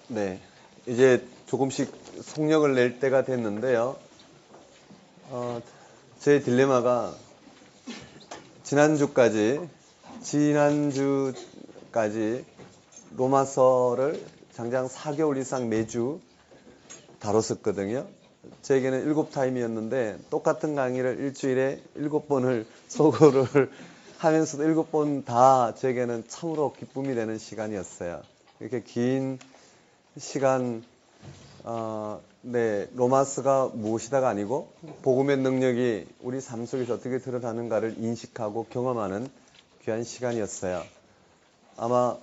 네, 이제 조금씩 속력을 낼 때가 됐는데요. 제 딜레마가 지난주까지 로마서를 장장 4개월 이상 매주 다뤘었거든요. 제게는 7타임이었는데 똑같은 강의를 일주일에 7번을 소거를 하면서도 7번 다 제게는 참으로 기쁨이 되는 시간이었어요. 이렇게 긴 시간 로마서가 무엇이다가 아니고 복음의 능력이 우리 삶 속에서 어떻게 드러나는가를 인식하고 경험하는 귀한 시간이었어요. 아마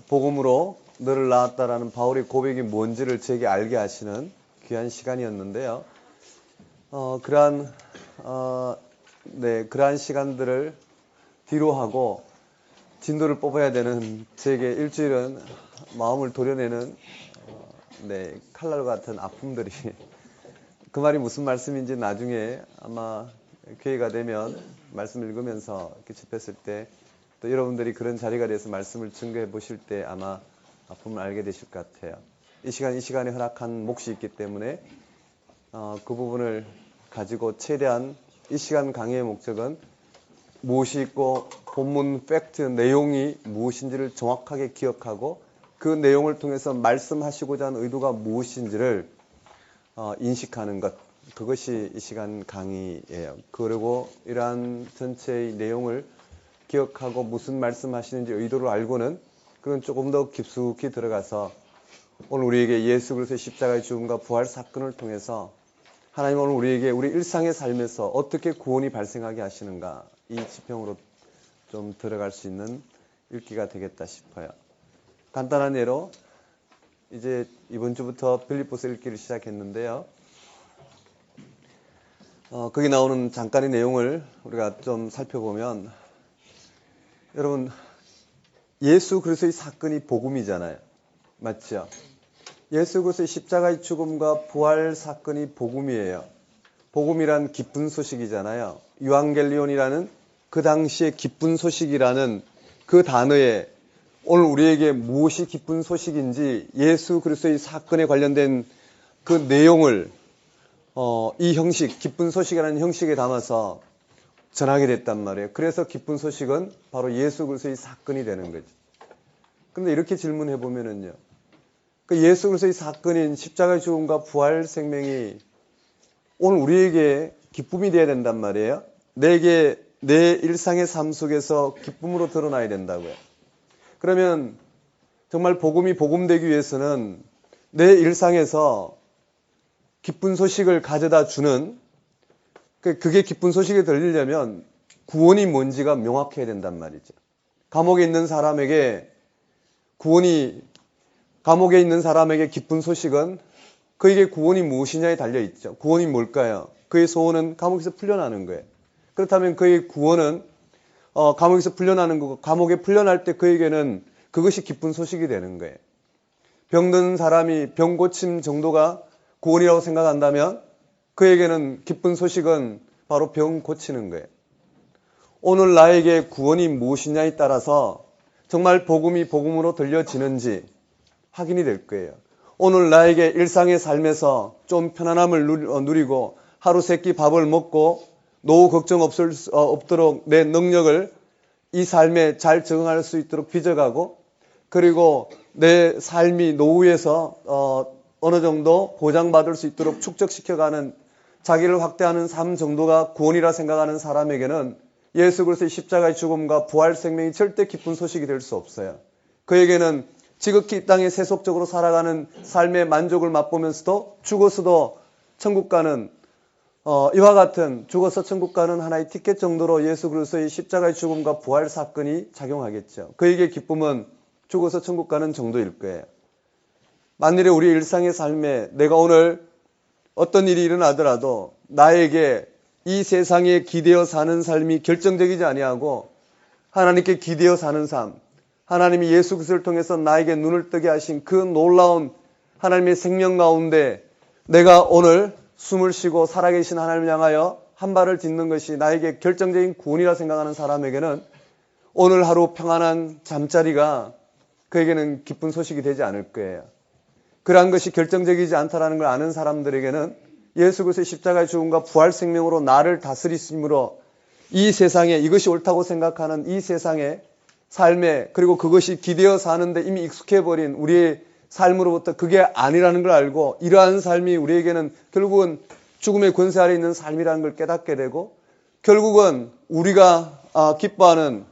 복음으로 너를 낳았다라는 바울의 고백이 뭔지를 제게 알게 하시는 귀한 시간이었는데요. 그러한 시간들을 뒤로 하고 진도를 뽑아야 되는 제게 일주일은 마음을 도려내는 칼날 같은 아픔들이 그 말이 무슨 말씀인지 나중에 아마 기회가 되면 말씀 읽으면서 이렇게 집했을 때 또 여러분들이 그런 자리가 돼서 말씀을 증거해 보실 때 아마 아픔을 알게 되실 것 같아요. 이 시간에 허락한 몫이 있기 때문에 그 부분을 가지고 최대한 이 시간 강의의 목적은 무엇이 있고 본문 팩트 내용이 무엇인지를 정확하게 기억하고 그 내용을 통해서 말씀하시고자 하는 의도가 무엇인지를 인식하는 것, 그것이 이 시간 강의예요. 그리고 이러한 전체의 내용을 기억하고 무슨 말씀하시는지 의도를 알고는 그건 조금 더 깊숙이 들어가서 오늘 우리에게 예수 그리스도의 십자가의 죽음과 부활 사건을 통해서 하나님 오늘 우리에게 우리 일상의 삶에서 어떻게 구원이 발생하게 하시는가, 이 지평으로 좀 들어갈 수 있는 읽기가 되겠다 싶어요. 간단한 예로 이제 이번 주부터 빌립보서 읽기를 시작했는데요. 거기 나오는 잠깐의 내용을 우리가 좀 살펴보면, 여러분, 예수 그리스도의 사건이 복음이잖아요. 맞죠? 예수 그리스도의 십자가의 죽음과 부활 사건이 복음이에요. 복음이란 기쁜 소식이잖아요. 유앙겔리온이라는 그 당시에 기쁜 소식이라는 그 단어에 오늘 우리에게 무엇이 기쁜 소식인지 예수 그리스도의 사건에 관련된 그 내용을 이 형식, 기쁜 소식이라는 형식에 담아서 전하게 됐단 말이에요. 그래서 기쁜 소식은 바로 예수 그리스도의 사건이 되는 거죠. 그런데 이렇게 질문해 보면은요, 그 예수 그리스도의 사건인 십자가의 죽음과 부활 생명이 오늘 우리에게 기쁨이 되어야 된단 말이에요. 내 일상의 삶 속에서 기쁨으로 드러나야 된다고요. 그러면 정말 복음이 복음되기 위해서는 내 일상에서 기쁜 소식을 가져다 주는, 그게 기쁜 소식이 들리려면 구원이 뭔지가 명확해야 된단 말이죠. 감옥에 있는 사람에게 기쁜 소식은 그에게 구원이 무엇이냐에 달려있죠. 구원이 뭘까요? 그의 소원은 감옥에서 풀려나는 거예요. 그렇다면 그의 구원은 감옥에서 풀려나는 거고, 감옥에 풀려날 때 그에게는 그것이 기쁜 소식이 되는 거예요. 병든 사람이 병 고침 정도가 구원이라고 생각한다면 그에게는 기쁜 소식은 바로 병 고치는 거예요. 오늘 나에게 구원이 무엇이냐에 따라서 정말 복음이 복음으로 들려지는지 확인이 될 거예요. 오늘 나에게 일상의 삶에서 좀 편안함을 누리고 하루 세끼 밥을 먹고 노후 걱정 없도록 내 능력을 이 삶에 잘 적응할 수 있도록 빚어가고, 그리고 내 삶이 노후에서 어느 정도 보장받을 수 있도록 축적시켜가는, 자기를 확대하는 삶 정도가 구원이라 생각하는 사람에게는 예수 그리스도의 십자가의 죽음과 부활 생명이 절대 기쁜 소식이 될 수 없어요. 그에게는 지극히 이 땅에 세속적으로 살아가는 삶의 만족을 맛보면서도 죽어서도 천국 가는, 이와 같은 죽어서 천국 가는 하나의 티켓 정도로 예수 그리스도의 십자가의 죽음과 부활 사건이 작용하겠죠. 그에게 기쁨은 죽어서 천국 가는 정도일 거예요. 만일에 우리 일상의 삶에 내가 오늘 어떤 일이 일어나더라도 나에게 이 세상에 기대어 사는 삶이 결정적이지 아니하고 하나님께 기대어 사는 삶, 하나님이 예수 그리스도를 통해서 나에게 눈을 뜨게 하신 그 놀라운 하나님의 생명 가운데 내가 오늘 숨을 쉬고 살아계신 하나님을 향하여 한 발을 딛는 것이 나에게 결정적인 구원이라 생각하는 사람에게는 오늘 하루 평안한 잠자리가 그에게는 기쁜 소식이 되지 않을 거예요. 그러한 것이 결정적이지 않다라는 걸 아는 사람들에게는 예수 그리스도의 십자가의 죽음과 부활 생명으로 나를 다스리심으로 이 세상에 이것이 옳다고 생각하는 이 세상의 삶에 그리고 그것이 기대어 사는데 이미 익숙해버린 우리의 삶으로부터 그게 아니라는 걸 알고 이러한 삶이 우리에게는 결국은 죽음의 권세 아래 있는 삶이라는 걸 깨닫게 되고 결국은 우리가 기뻐하는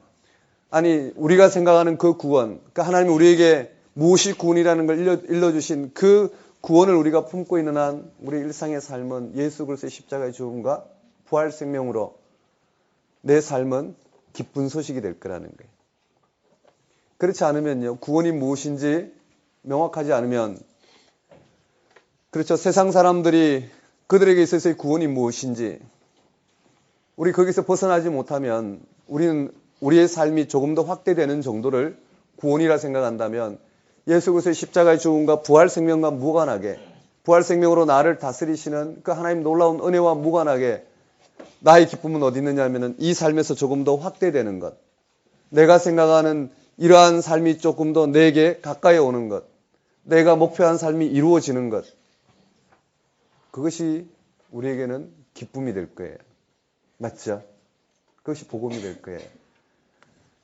우리가 생각하는 그 구원, 그러니까 하나님이 우리에게 무엇이 구원이라는 걸 일러주신 그 구원을 우리가 품고 있는 한 우리 일상의 삶은 예수 그리스도의 십자가의 죽음과 부활 생명으로 내 삶은 기쁜 소식이 될 거라는 거예요. 그렇지 않으면요, 구원이 무엇인지 명확하지 않으면, 그렇죠, 세상 사람들이 그들에게 있어서의 구원이 무엇인지 우리 거기서 벗어나지 못하면 우리는 우리의 삶이 조금 더 확대되는 정도를 구원이라 생각한다면 예수 그리스도의 십자가의 죽음과 부활 생명과 무관하게 부활 생명으로 나를 다스리시는 그 하나님 놀라운 은혜와 무관하게 나의 기쁨은 어디 있느냐 하면은 이 삶에서 조금 더 확대되는 것, 내가 생각하는 이러한 삶이 조금 더 내게 가까이 오는 것, 내가 목표한 삶이 이루어지는 것, 그것이 우리에게는 기쁨이 될 거예요. 맞죠? 그것이 복음이 될 거예요.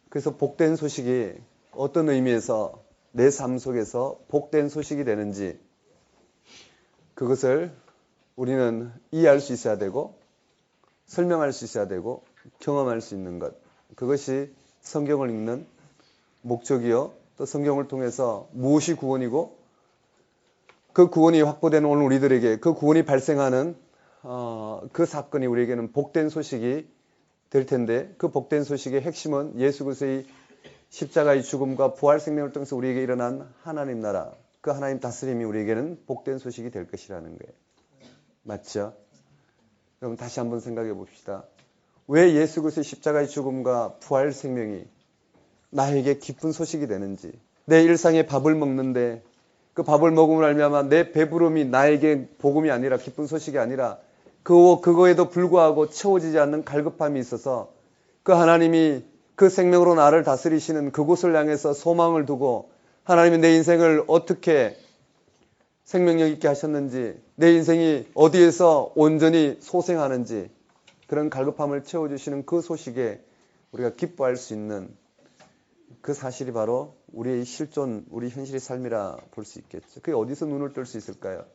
그래서 복된 소식이 어떤 의미에서 내 삶 속에서 복된 소식이 되는지 그것을 우리는 이해할 수 있어야 되고 설명할 수 있어야 되고 경험할 수 있는 것, 그것이 성경을 읽는 목적이요, 또 성경을 통해서 무엇이 구원이고 그 구원이 확보되는 오늘 우리들에게 그 구원이 발생하는 그 사건이 우리에게는 복된 소식이 될 텐데, 그 복된 소식의 핵심은 예수 그리스도의 십자가의 죽음과 부활 생명을 통해서 우리에게 일어난 하나님 나라, 그 하나님 다스림이 우리에게는 복된 소식이 될 것이라는 거예요. 맞죠? 그럼 다시 한번 생각해 봅시다. 왜 예수 그리스도의 십자가의 죽음과 부활 생명이 나에게 기쁜 소식이 되는지, 내 일상에 밥을 먹는데 그 밥을 먹음을 알미암아 내 배부름이 나에게 복음이 아니라 기쁜 소식이 아니라 그거에도 불구하고 채워지지 않는 갈급함이 있어서 그 하나님이 그 생명으로 나를 다스리시는 그곳을 향해서 소망을 두고 하나님이 내 인생을 어떻게 생명력 있게 하셨는지, 내 인생이 어디에서 온전히 소생하는지 그런 갈급함을 채워주시는 그 소식에 우리가 기뻐할 수 있는 그 사실이 바로 우리의 실존, 우리 현실의 삶이라 볼 수 있겠죠. 그게 어디서 눈을 뜰 수 있을까요?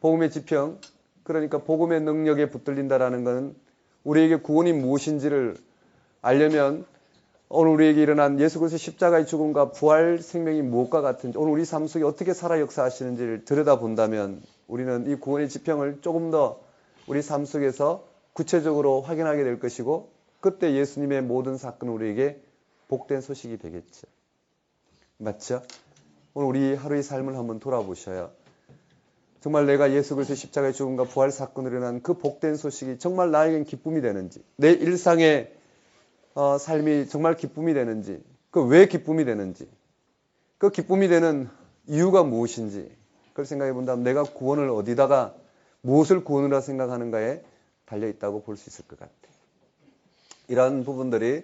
복음의 지평, 그러니까 복음의 능력에 붙들린다라는 것은 우리에게 구원이 무엇인지를 알려면 오늘 우리에게 일어난 예수 그리스도의 십자가의 죽음과 부활 생명이 무엇과 같은지, 오늘 우리 삶 속에 어떻게 살아 역사하시는지를 들여다본다면 우리는 이 구원의 지평을 조금 더 우리 삶 속에서 구체적으로 확인하게 될 것이고, 그때 예수님의 모든 사건은 우리에게 복된 소식이 되겠죠. 맞죠? 오늘 우리 하루의 삶을 한번 돌아보셔요. 정말 내가 예수 그리스도의 십자가의 죽음과 부활 사건으로 일어난 그 복된 소식이 정말 나에겐 기쁨이 되는지, 내 일상의 삶이 정말 기쁨이 되는지, 그 왜 기쁨이 되는지, 그 기쁨이 되는 이유가 무엇인지 그걸 생각해 본다면 내가 구원을 어디다가 무엇을 구원이라 생각하는가에 달려있다고 볼 수 있을 것 같아요. 이러한 부분들이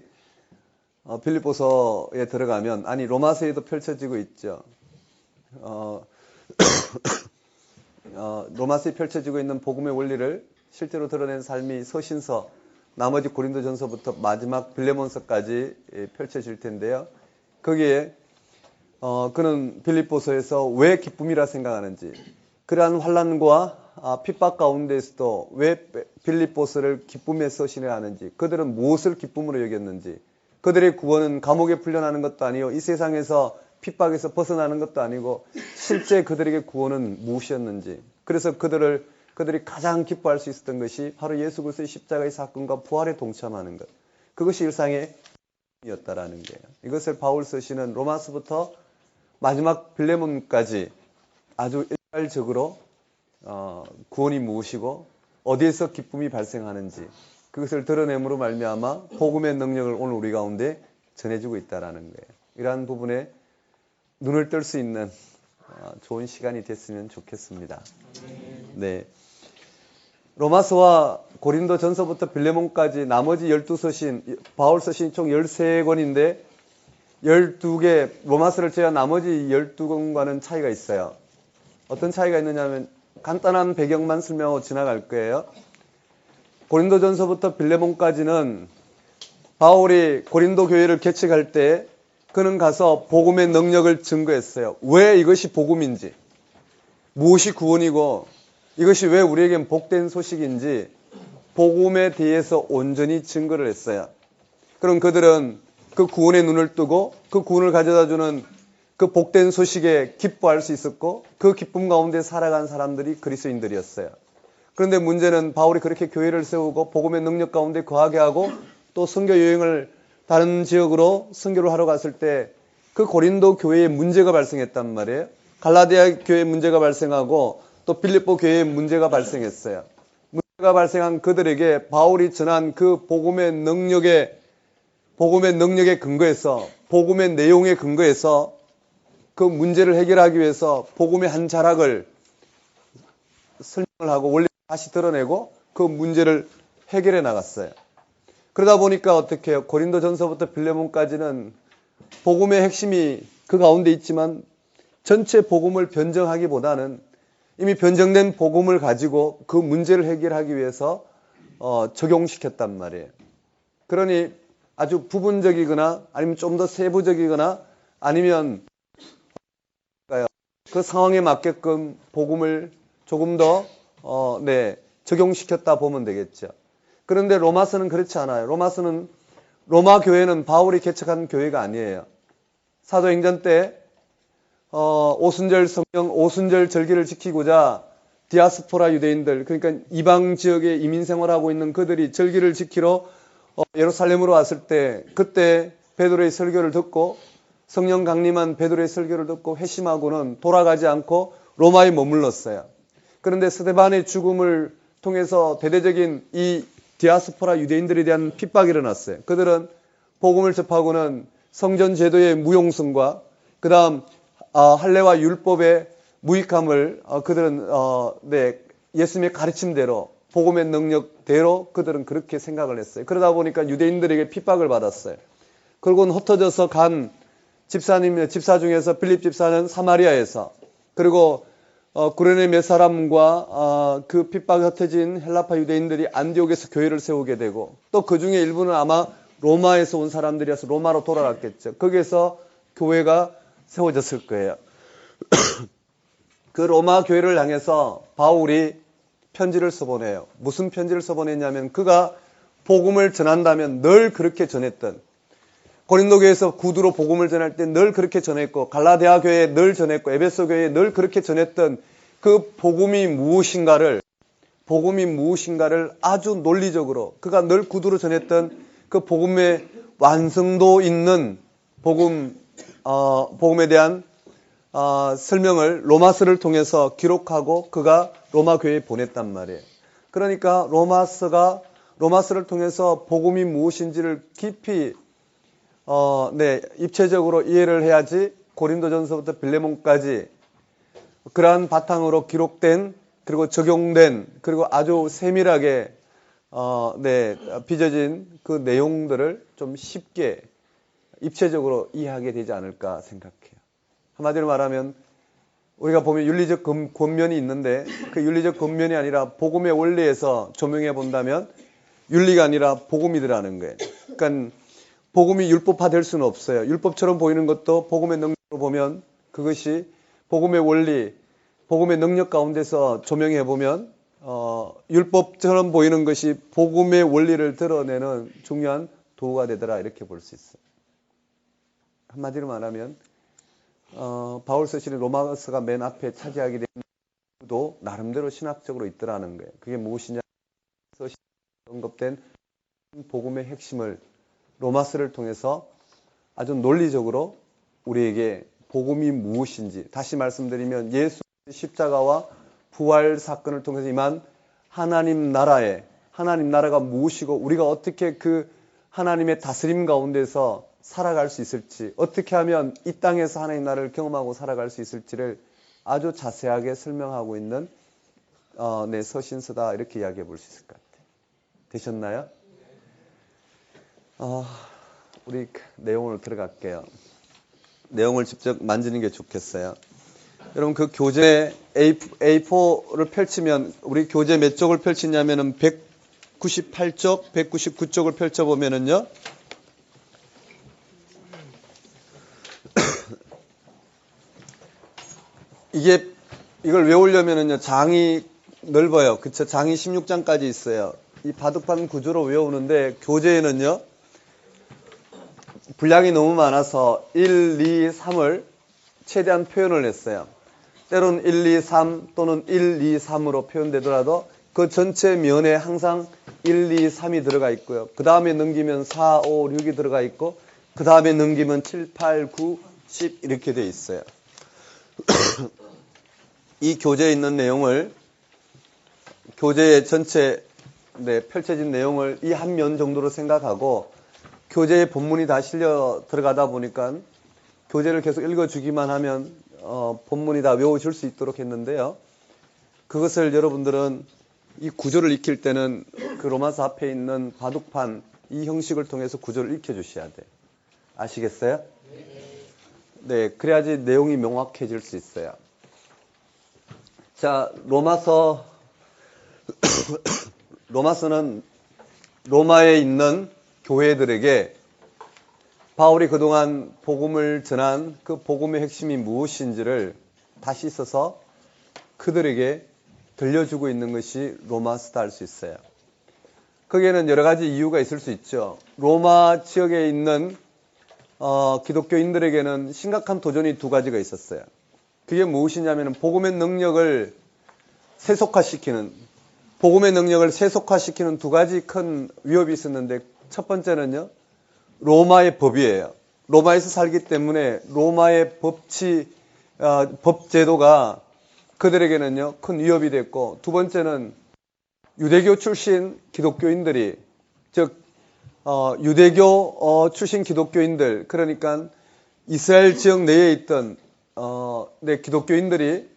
빌립보서에 들어가면, 로마서에도 펼쳐지고 있죠. 로마서에 펼쳐지고 있는 복음의 원리를 실제로 드러낸 삶이 서신서, 나머지 고린도전서부터 마지막 빌레몬서까지 펼쳐질 텐데요. 거기에 그는 빌립보서에서 왜 기쁨이라 생각하는지, 그러한 환난과 핍박 가운데에서도 왜 빌립보서를 기쁨의 서신이라 하는지, 그들은 무엇을 기쁨으로 여겼는지, 그들의 구원은 감옥에 풀려나는 것도 아니요, 이 세상에서 핍박에서 벗어나는 것도 아니고 실제 그들에게 구원은 무엇이었는지, 그래서 그들이 가장 기뻐할 수 있었던 것이 바로 예수 그리스도의 십자가의 사건과 부활에 동참하는 것, 그것이 일상의 이었다라는 거예요. 이것을 바울 서신은 로마서부터 마지막 빌레몬까지 아주 일괄적으로 구원이 무엇이고 어디에서 기쁨이 발생하는지 그것을 드러냄으로 말미암아 복음의 능력을 오늘 우리 가운데 전해주고 있다라는 거예요. 이러한 부분에 눈을 뜰 수 있는 좋은 시간이 됐으면 좋겠습니다. 네. 로마서와 고린도 전서부터 빌레몬까지 나머지 12서신, 바울 서신이 총 13권인데 12개, 로마서를 제외한 나머지 12권과는 차이가 있어요. 어떤 차이가 있느냐면 간단한 배경만 설명하고 지나갈 거예요. 고린도전서부터 빌레몬까지는 바울이 고린도 교회를 개척할 때 그는 가서 복음의 능력을 증거했어요. 왜 이것이 복음인지, 무엇이 구원이고 이것이 왜 우리에겐 복된 소식인지 복음에 대해서 온전히 증거를 했어요. 그럼 그들은 그 구원의 눈을 뜨고 그 구원을 가져다주는 그 복된 소식에 기뻐할 수 있었고 그 기쁨 가운데 살아간 사람들이 그리스도인들이었어요. 그런데 문제는 바울이 그렇게 교회를 세우고 복음의 능력 가운데 거하게 하고 또 선교 여행을 다른 지역으로 선교를 하러 갔을 때 그 고린도 교회에 문제가 발생했단 말이에요. 갈라디아 교회에 문제가 발생하고 또 빌립보 교회에 문제가 발생했어요. 문제가 발생한 그들에게 바울이 전한 그 복음의 능력에 근거해서 복음의 내용에 근거해서 그 문제를 해결하기 위해서 복음의 한 자락을 설명을 하고 원리 다시 드러내고 그 문제를 해결해 나갔어요. 그러다 보니까 어떻게 해요? 고린도전서부터 빌레몬까지는 복음의 핵심이 그 가운데 있지만 전체 복음을 변정하기보다는 이미 변정된 복음을 가지고 그 문제를 해결하기 위해서 적용시켰단 말이에요. 그러니 아주 부분적이거나 아니면 좀 더 세부적이거나 아니면 그 상황에 맞게끔 복음을 조금 더 적용시켰다 보면 되겠죠. 그런데 로마서는 그렇지 않아요. 로마 교회는 바울이 개척한 교회가 아니에요. 사도행전 때 오순절 절기를 지키고자 디아스포라 유대인들, 그러니까 이방 지역에 이민 생활하고 있는 그들이 절기를 지키러 예루살렘으로 왔을 때 그때 베드로의 설교를 듣고 성령 강림한 베드로의 설교를 듣고 회심하고는 돌아가지 않고 로마에 머물렀어요. 그런데 스데반의 죽음을 통해서 대대적인 이 디아스포라 유대인들에 대한 핍박이 일어났어요. 그들은 복음을 접하고는 성전 제도의 무용성과 그 다음 할례와 율법의 무익함을 그들은 예수님의 가르침대로 복음의 능력대로 그들은 그렇게 생각을 했어요. 그러다 보니까 유대인들에게 핍박을 받았어요. 그리고 흩어져서 간 집사 중에서 빌립 집사는 사마리아에서, 그리고 구레네 몇 사람과 그 핍박이 흩어진 헬라파 유대인들이 안디옥에서 교회를 세우게 되고, 또 그 중에 일부는 아마 로마에서 온 사람들이어서 로마로 돌아갔겠죠. 거기에서 교회가 세워졌을 거예요. 그 로마 교회를 향해서 바울이 편지를 써보내요. 무슨 편지를 써보냈냐면 그가 복음을 전한다면 늘 그렇게 전했던, 고린도 교회에서 구두로 복음을 전할 때 늘 그렇게 전했고, 갈라디아 교회에 늘 전했고, 에베소 교회에 늘 그렇게 전했던 그 복음이 무엇인가를 아주 논리적으로 그가 늘 구두로 전했던 그 복음의 완성도 있는 복음에 대한 설명을 로마서를 통해서 기록하고 그가 로마 교회에 보냈단 말이에요. 그러니까 로마서를 통해서 복음이 무엇인지를 깊이 입체적으로 이해를 해야지 고린도전서부터 빌레몬까지 그러한 바탕으로 기록된, 그리고 적용된, 그리고 아주 세밀하게 빚어진 그 내용들을 좀 쉽게 입체적으로 이해하게 되지 않을까 생각해요. 한마디로 말하면 우리가 보면 윤리적 권면이 있는데 그 윤리적 권면이 아니라 복음의 원리에서 조명해 본다면 윤리가 아니라 복음이더라는 거예요. 그러니까 복음이 율법화될 수는 없어요. 율법처럼 보이는 것도 복음의 능력으로 보면 그것이 복음의 원리, 복음의 능력 가운데서 조명해 보면 율법처럼 보이는 것이 복음의 원리를 드러내는 중요한 도구가 되더라, 이렇게 볼 수 있어요. 한마디로 말하면 바울 서신의 로마서가 맨 앞에 차지하게 된 이유도 나름대로 신학적으로 있더라는 거예요. 그게 무엇이냐? 서신에 언급된 복음의 핵심을 로마서를 통해서 아주 논리적으로 우리에게 복음이 무엇인지, 다시 말씀드리면 예수 십자가와 부활 사건을 통해서 임한 하나님 나라가 무엇이고 우리가 어떻게 그 하나님의 다스림 가운데서 살아갈 수 있을지, 어떻게 하면 이 땅에서 하나님 나라를 경험하고 살아갈 수 있을지를 아주 자세하게 설명하고 있는 서신서다, 이렇게 이야기해 볼 수 있을 것 같아요. 되셨나요? 우리 내용으로 들어갈게요. 내용을 직접 만지는 게 좋겠어요. 여러분 그 교재 A4를 펼치면 우리 교재 몇 쪽을 펼치냐면은 198쪽, 199쪽을 펼쳐보면은요. 이걸 외우려면은요, 장이 넓어요. 그쵸? 장이 16장까지 있어요. 이 바둑판 구조로 외우는데, 교재에는요, 분량이 너무 많아서 1, 2, 3을 최대한 표현을 했어요. 때로는 1, 2, 3 또는 1, 2, 3으로 표현되더라도 그 전체 면에 항상 1, 2, 3이 들어가 있고요. 그 다음에 넘기면 4, 5, 6이 들어가 있고, 그 다음에 넘기면 7, 8, 9, 10 이렇게 돼 있어요. 이 교재에 있는 내용을 교재의 전체 펼쳐진 내용을 이 한 면 정도로 생각하고 교재에 본문이 다 실려 들어가다 보니까 교재를 계속 읽어주기만 하면 본문이 다 외워질 수 있도록 했는데요. 그것을 여러분들은 이 구조를 익힐 때는 그 로마서 앞에 있는 바둑판 이 형식을 통해서 구조를 익혀주셔야 돼요. 아시겠어요? 네, 그래야지 내용이 명확해질 수 있어요. 자, 로마서는 로마에 있는 교회들에게 바울이 그동안 복음을 전한 그 복음의 핵심이 무엇인지를 다시 써서 그들에게 들려주고 있는 것이 로마서다 할 수 있어요. 거기에는 여러 가지 이유가 있을 수 있죠. 로마 지역에 있는 기독교인들에게는 심각한 도전이 두 가지가 있었어요. 그게 무엇이냐면 복음의 능력을 세속화시키는 두 가지 큰 위협이 있었는데 첫 번째는요. 로마의 법이에요. 로마에서 살기 때문에 로마의 법제도가 그들에게는요. 큰 위협이 됐고 두 번째는 유대교 출신 기독교인들이 즉 유대교 출신 기독교인들 그러니까 이스라엘 지역 내에 있던 기독교인들이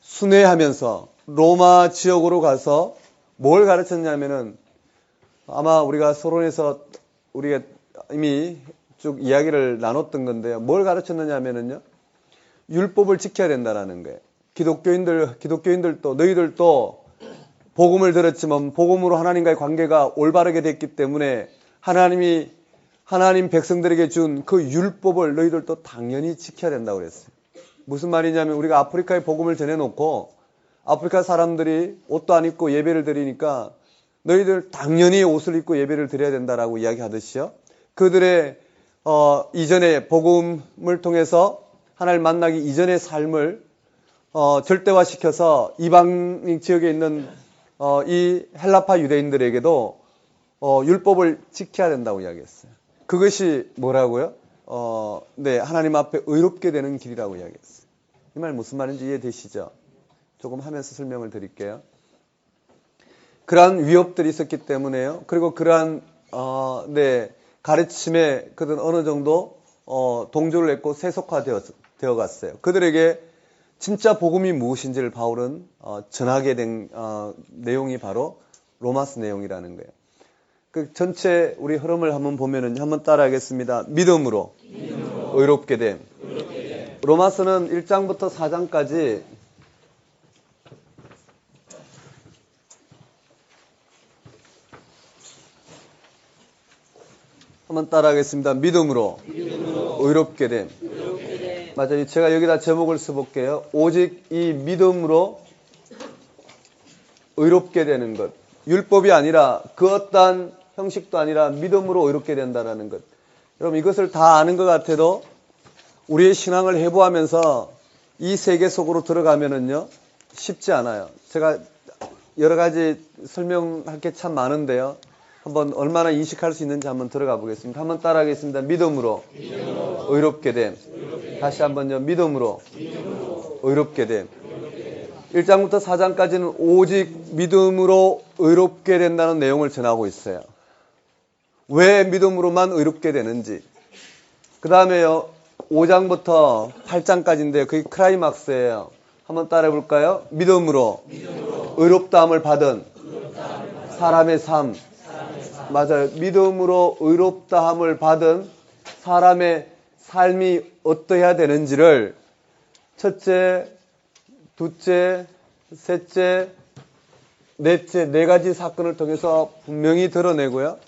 순회하면서 로마 지역으로 가서 뭘 가르쳤냐면은 아마 우리가 서론에서 우리가 이미 쭉 이야기를 나눴던 건데요. 뭘 가르쳤느냐면은요. 율법을 지켜야 된다라는 거예요. 기독교인들도 너희들도 복음을 들었지만 복음으로 하나님과의 관계가 올바르게 됐기 때문에 하나님 백성들에게 준 그 율법을 너희들도 당연히 지켜야 된다고 그랬어요. 무슨 말이냐면 우리가 아프리카에 복음을 전해놓고 아프리카 사람들이 옷도 안 입고 예배를 드리니까 너희들 당연히 옷을 입고 예배를 드려야 된다라고 이야기하듯이요. 그들의 이전에 복음을 통해서 하나님을 만나기 이전의 삶을 절대화시켜서 이방 지역에 있는 이 헬라파 유대인들에게도 율법을 지켜야 된다고 이야기했어요. 그것이 뭐라고요? 하나님 앞에 의롭게 되는 길이라고 이야기했어요. 이 말 무슨 말인지 이해되시죠? 조금 하면서 설명을 드릴게요. 그러한 위협들이 있었기 때문에요. 그리고 그러한 가르침에 그들은 어느 정도 동조를 했고 세속화되어 갔어요. 그들에게 진짜 복음이 무엇인지를 바울은 전하게 된 내용이 바로 로마서 내용이라는 거예요. 그 전체 우리 흐름을 한번 보면은 한번 따라하겠습니다. 믿음으로 의롭게 됨. 로마서는 1장부터 4장까지 한번 따라하겠습니다. 믿음으로 의롭게 됨. 맞아요. 제가 여기다 제목을 써볼게요. 오직 이 믿음으로 의롭게 되는 것. 율법이 아니라 그 어떠한 형식도 아니라 믿음으로 의롭게 된다는 것. 여러분 이것을 다 아는 것 같아도 우리의 신앙을 해부하면서 이 세계 속으로 들어가면은요 쉽지 않아요. 제가 여러 가지 설명할 게 참 많은데요. 한번 얼마나 인식할 수 있는지 한번 들어가 보겠습니다. 한번 따라하겠습니다. 믿음으로 의롭게 됨. 다시 한번요. 믿음으로 의롭게 됨. 1장부터 4장까지는 오직 믿음으로 의롭게 된다는 내용을 전하고 있어요. 왜 믿음으로만 의롭게 되는지. 그 다음에요. 5장부터 8장까지인데요. 그게 크라이막스예요. 한번 따라해 볼까요? 믿음으로 의롭다함을 받은 사람의 삶. 맞아요. 믿음으로 의롭다함을 받은 사람의 삶이 어떠해야 되는지를 첫째 둘째, 셋째, 넷째, 네 가지 사건을 통해서 분명히 드러내고요.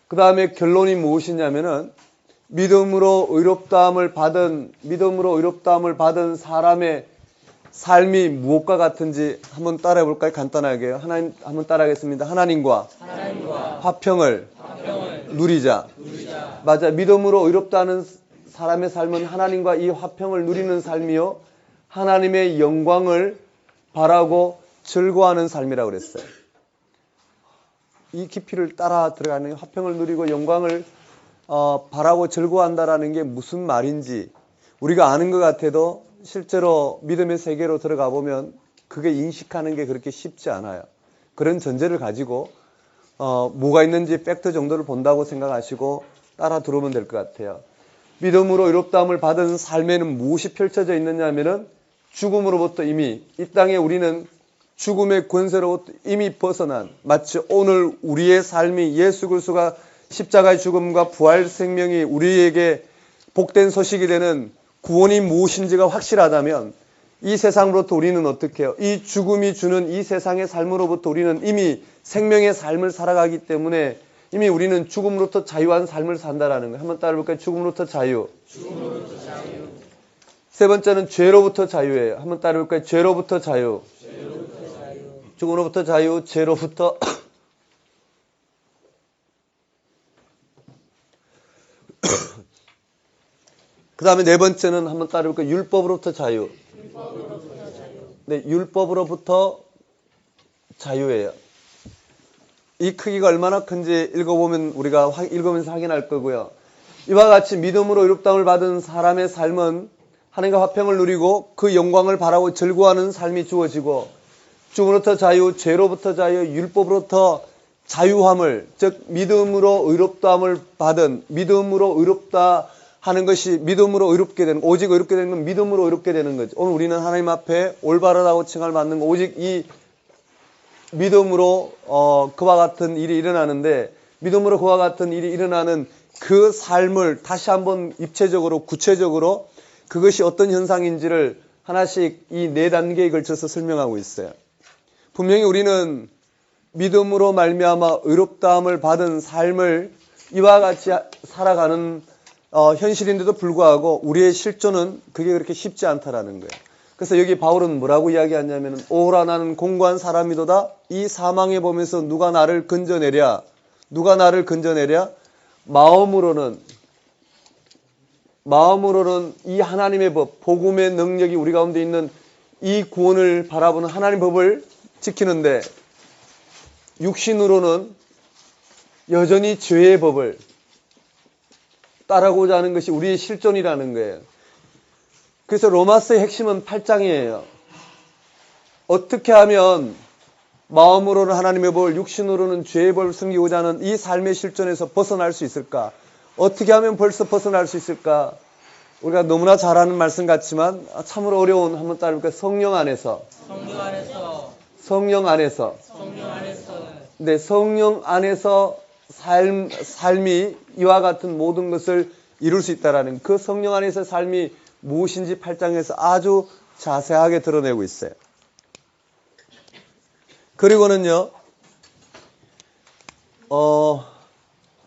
그 다음에 결론이 무엇이냐면은 믿음으로 의롭다함을 받은 사람의 삶이 무엇과 같은지 한번 따라해 볼까요? 간단하게요. 하나님 한번 따라하겠습니다. 하나님과 화평을 누리자. 맞아. 믿음으로 의롭다는 사람의 삶은 하나님과 이 화평을 누리는 삶이요. 하나님의 영광을 바라고 즐거워하는 삶이라고 그랬어요. 이 깊이를 따라 들어가는 화평을 누리고 영광을 바라고 즐거워한다라는 게 무슨 말인지 우리가 아는 것 같아도 실제로 믿음의 세계로 들어가 보면 그게 인식하는 게 그렇게 쉽지 않아요. 그런 전제를 가지고 뭐가 있는지 팩트 정도를 본다고 생각하시고 따라 들어오면 될 것 같아요. 믿음으로 의롭다함을 받은 삶에는 무엇이 펼쳐져 있느냐 하면은 죽음으로부터 이미 이 땅에 우리는 죽음의 권세로부터 이미 벗어난 마치 오늘 우리의 삶이 예수 그리스도가 십자가의 죽음과 부활 생명이 우리에게 복된 소식이 되는 구원이 무엇인지가 확실하다면 이 세상으로부터 우리는 어떻게 해요? 이 죽음이 주는 이 세상의 삶으로부터 우리는 이미 생명의 삶을 살아가기 때문에 이미 우리는 죽음으로부터 자유한 삶을 산다라는 거예요. 한번 따라해볼까요? 죽음으로부터 자유. 세 번째는 죄로부터 자유예요. 한번 따라해볼까요? 죄로부터 자유. 죽음으로부터 자유, 죄로부터 그 다음에 네 번째는 한번 따라해볼까요? 율법으로부터 자유. 네, 율법으로부터 자유예요. 이 크기가 얼마나 큰지 읽어보면 우리가 읽으면서 확인할 거고요. 이와 같이 믿음으로 의롭다함을 받은 사람의 삶은 하나님과 화평을 누리고 그 영광을 바라고 즐거워하는 삶이 주어지고 죽음으로부터 자유, 죄로부터 자유, 율법으로부터 자유함을 즉 믿음으로 의롭다함을 받은 믿음으로 의롭다 하는 것이 믿음으로 의롭게 되는 오직 의롭게 되는 건 믿음으로 의롭게 되는 거죠. 오늘 우리는 하나님 앞에 올바르다고 칭함을 받는 거 오직 이 믿음으로 그와 같은 일이 일어나는데 믿음으로 그와 같은 일이 일어나는 그 삶을 다시 한번 입체적으로 구체적으로 그것이 어떤 현상인지를 하나씩 이 네 단계에 걸쳐서 설명하고 있어요. 분명히 우리는 믿음으로 말미암아 의롭다함을 받은 삶을 이와 같이 살아가는 현실인데도 불구하고 우리의 실존은 그게 그렇게 쉽지 않다라는 거예요. 그래서 여기 바울은 뭐라고 이야기하냐면 오라 나는 공고한 사람이도다 이 사망에 보면서 누가 나를 건져내랴 마음으로는 이 하나님의 법 복음의 능력이 우리 가운데 있는 이 구원을 바라보는 하나님의 법을 지키는데 육신으로는 여전히 죄의 법을 따르고자 하는 것이 우리의 실존이라는 거예요. 그래서 로마서의 핵심은 8장이에요. 어떻게 하면 마음으로는 하나님의 법을 육신으로는 죄의 법을 숨기고자 하는 이 삶의 실존에서 벗어날 수 있을까? 어떻게 하면 벌써 벗어날 수 있을까? 우리가 너무나 잘 아는 말씀 같지만 참으로 어려운 한번 따라볼까요? 성령 안에서. 네, 성령 안에서 삶이 이와 같은 모든 것을 이룰 수 있다라는 그 성령 안에서 삶이 무엇인지 8장에서 아주 자세하게 드러내고 있어요. 그리고는요,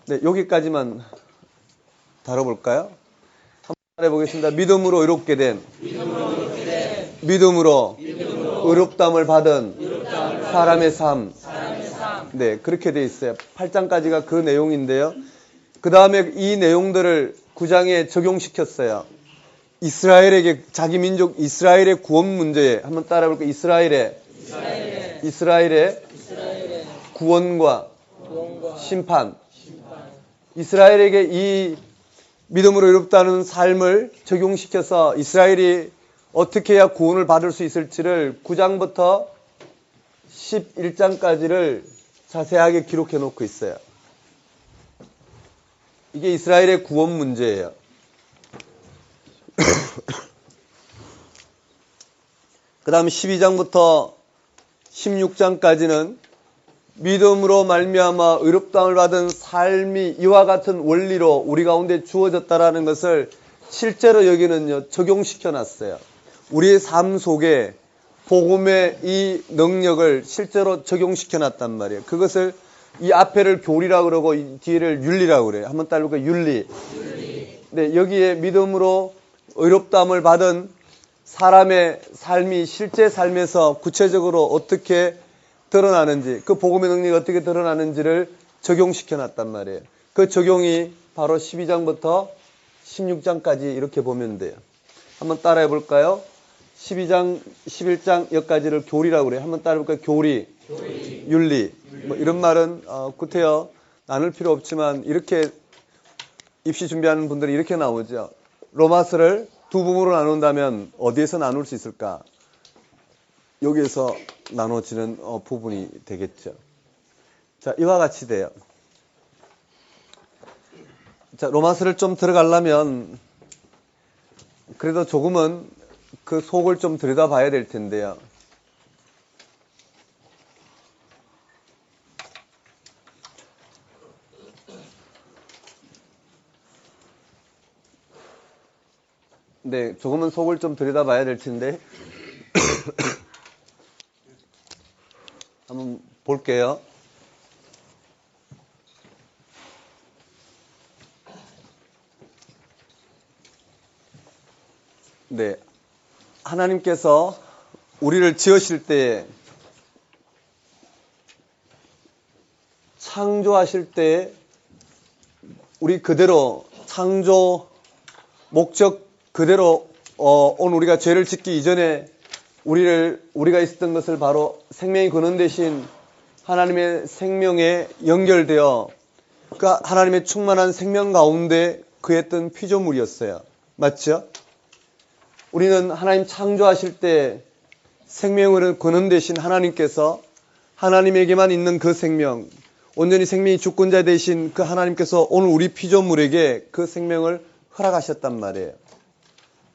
네, 여기까지만 다뤄볼까요? 한번 해보겠습니다. 믿음으로 의롭게 된, 믿음으로 의롭다함을 받은 사람의 삶. 네, 그렇게 돼 있어요. 8장까지가 그 내용인데요. 그 다음에 이 내용들을 9장에 적용시켰어요. 이스라엘에게, 자기 민족 이스라엘의 구원 문제에 한번 따라해볼까요? 이스라엘의 구원과 심판. 이스라엘에게 이 믿음으로 의롭다는 삶을 적용시켜서 이스라엘이 어떻게 해야 구원을 받을 수 있을지를 9장부터 11장까지를 자세하게 기록해 놓고 있어요. 이게 이스라엘의 구원 문제예요. 그 다음 12장부터 16장까지는 믿음으로 말미암아 의롭다함을 받은 삶이 이와 같은 원리로 우리 가운데 주어졌다라는 것을 실제로 여기는요 적용시켜 놨어요. 우리의 삶 속에 복음의 이 능력을 실제로 적용시켜 놨단 말이에요. 그것을 이 앞에를 교리라고 그러고 이 뒤를 윤리라고 그래요. 한번 따라볼까요? 윤리. 네, 여기에 믿음으로 의롭다함을 받은 사람의 삶이 실제 삶에서 구체적으로 어떻게 드러나는지, 그 복음의 능력이 어떻게 드러나는지를 적용시켜 놨단 말이에요. 그 적용이 바로 12장부터 16장까지 이렇게 보면 돼요. 한번 따라해 볼까요? 12장, 11장 여기까지를 교리라고 그래요. 한번 따라해 볼까요? 교리. 윤리. 뭐 이런 말은 구태여 나눌 필요 없지만 이렇게 입시 준비하는 분들이 이렇게 나오죠. 로마서를 두 부분으로 나눈다면 어디에서 나눌 수 있을까? 여기에서 나눠지는 부분이 되겠죠. 자, 이와 같이 돼요. 자, 로마서를 좀 들어가려면 그래도 조금은 그 속을 좀 들여다봐야 될 텐데요. 네, 조금은 속을 좀 들여다봐야 될 텐데 한번 볼게요. 네, 하나님께서 우리를 지으실 때, 창조하실 때 우리 그대로 창조 목적 그대로 오늘 우리가 죄를 짓기 이전에 우리가 있었던 것을 바로 생명의 근원 대신 하나님의 생명에 연결되어 그 하나님의 충만한 생명 가운데 그했던 피조물이었어요. 맞죠? 우리는 하나님 창조하실 때 생명을 근원 대신 하나님께서 하나님에게만 있는 그 생명, 온전히 생명이 주권자 되신 그 하나님께서 오늘 우리 피조물에게 그 생명을 허락하셨단 말이에요.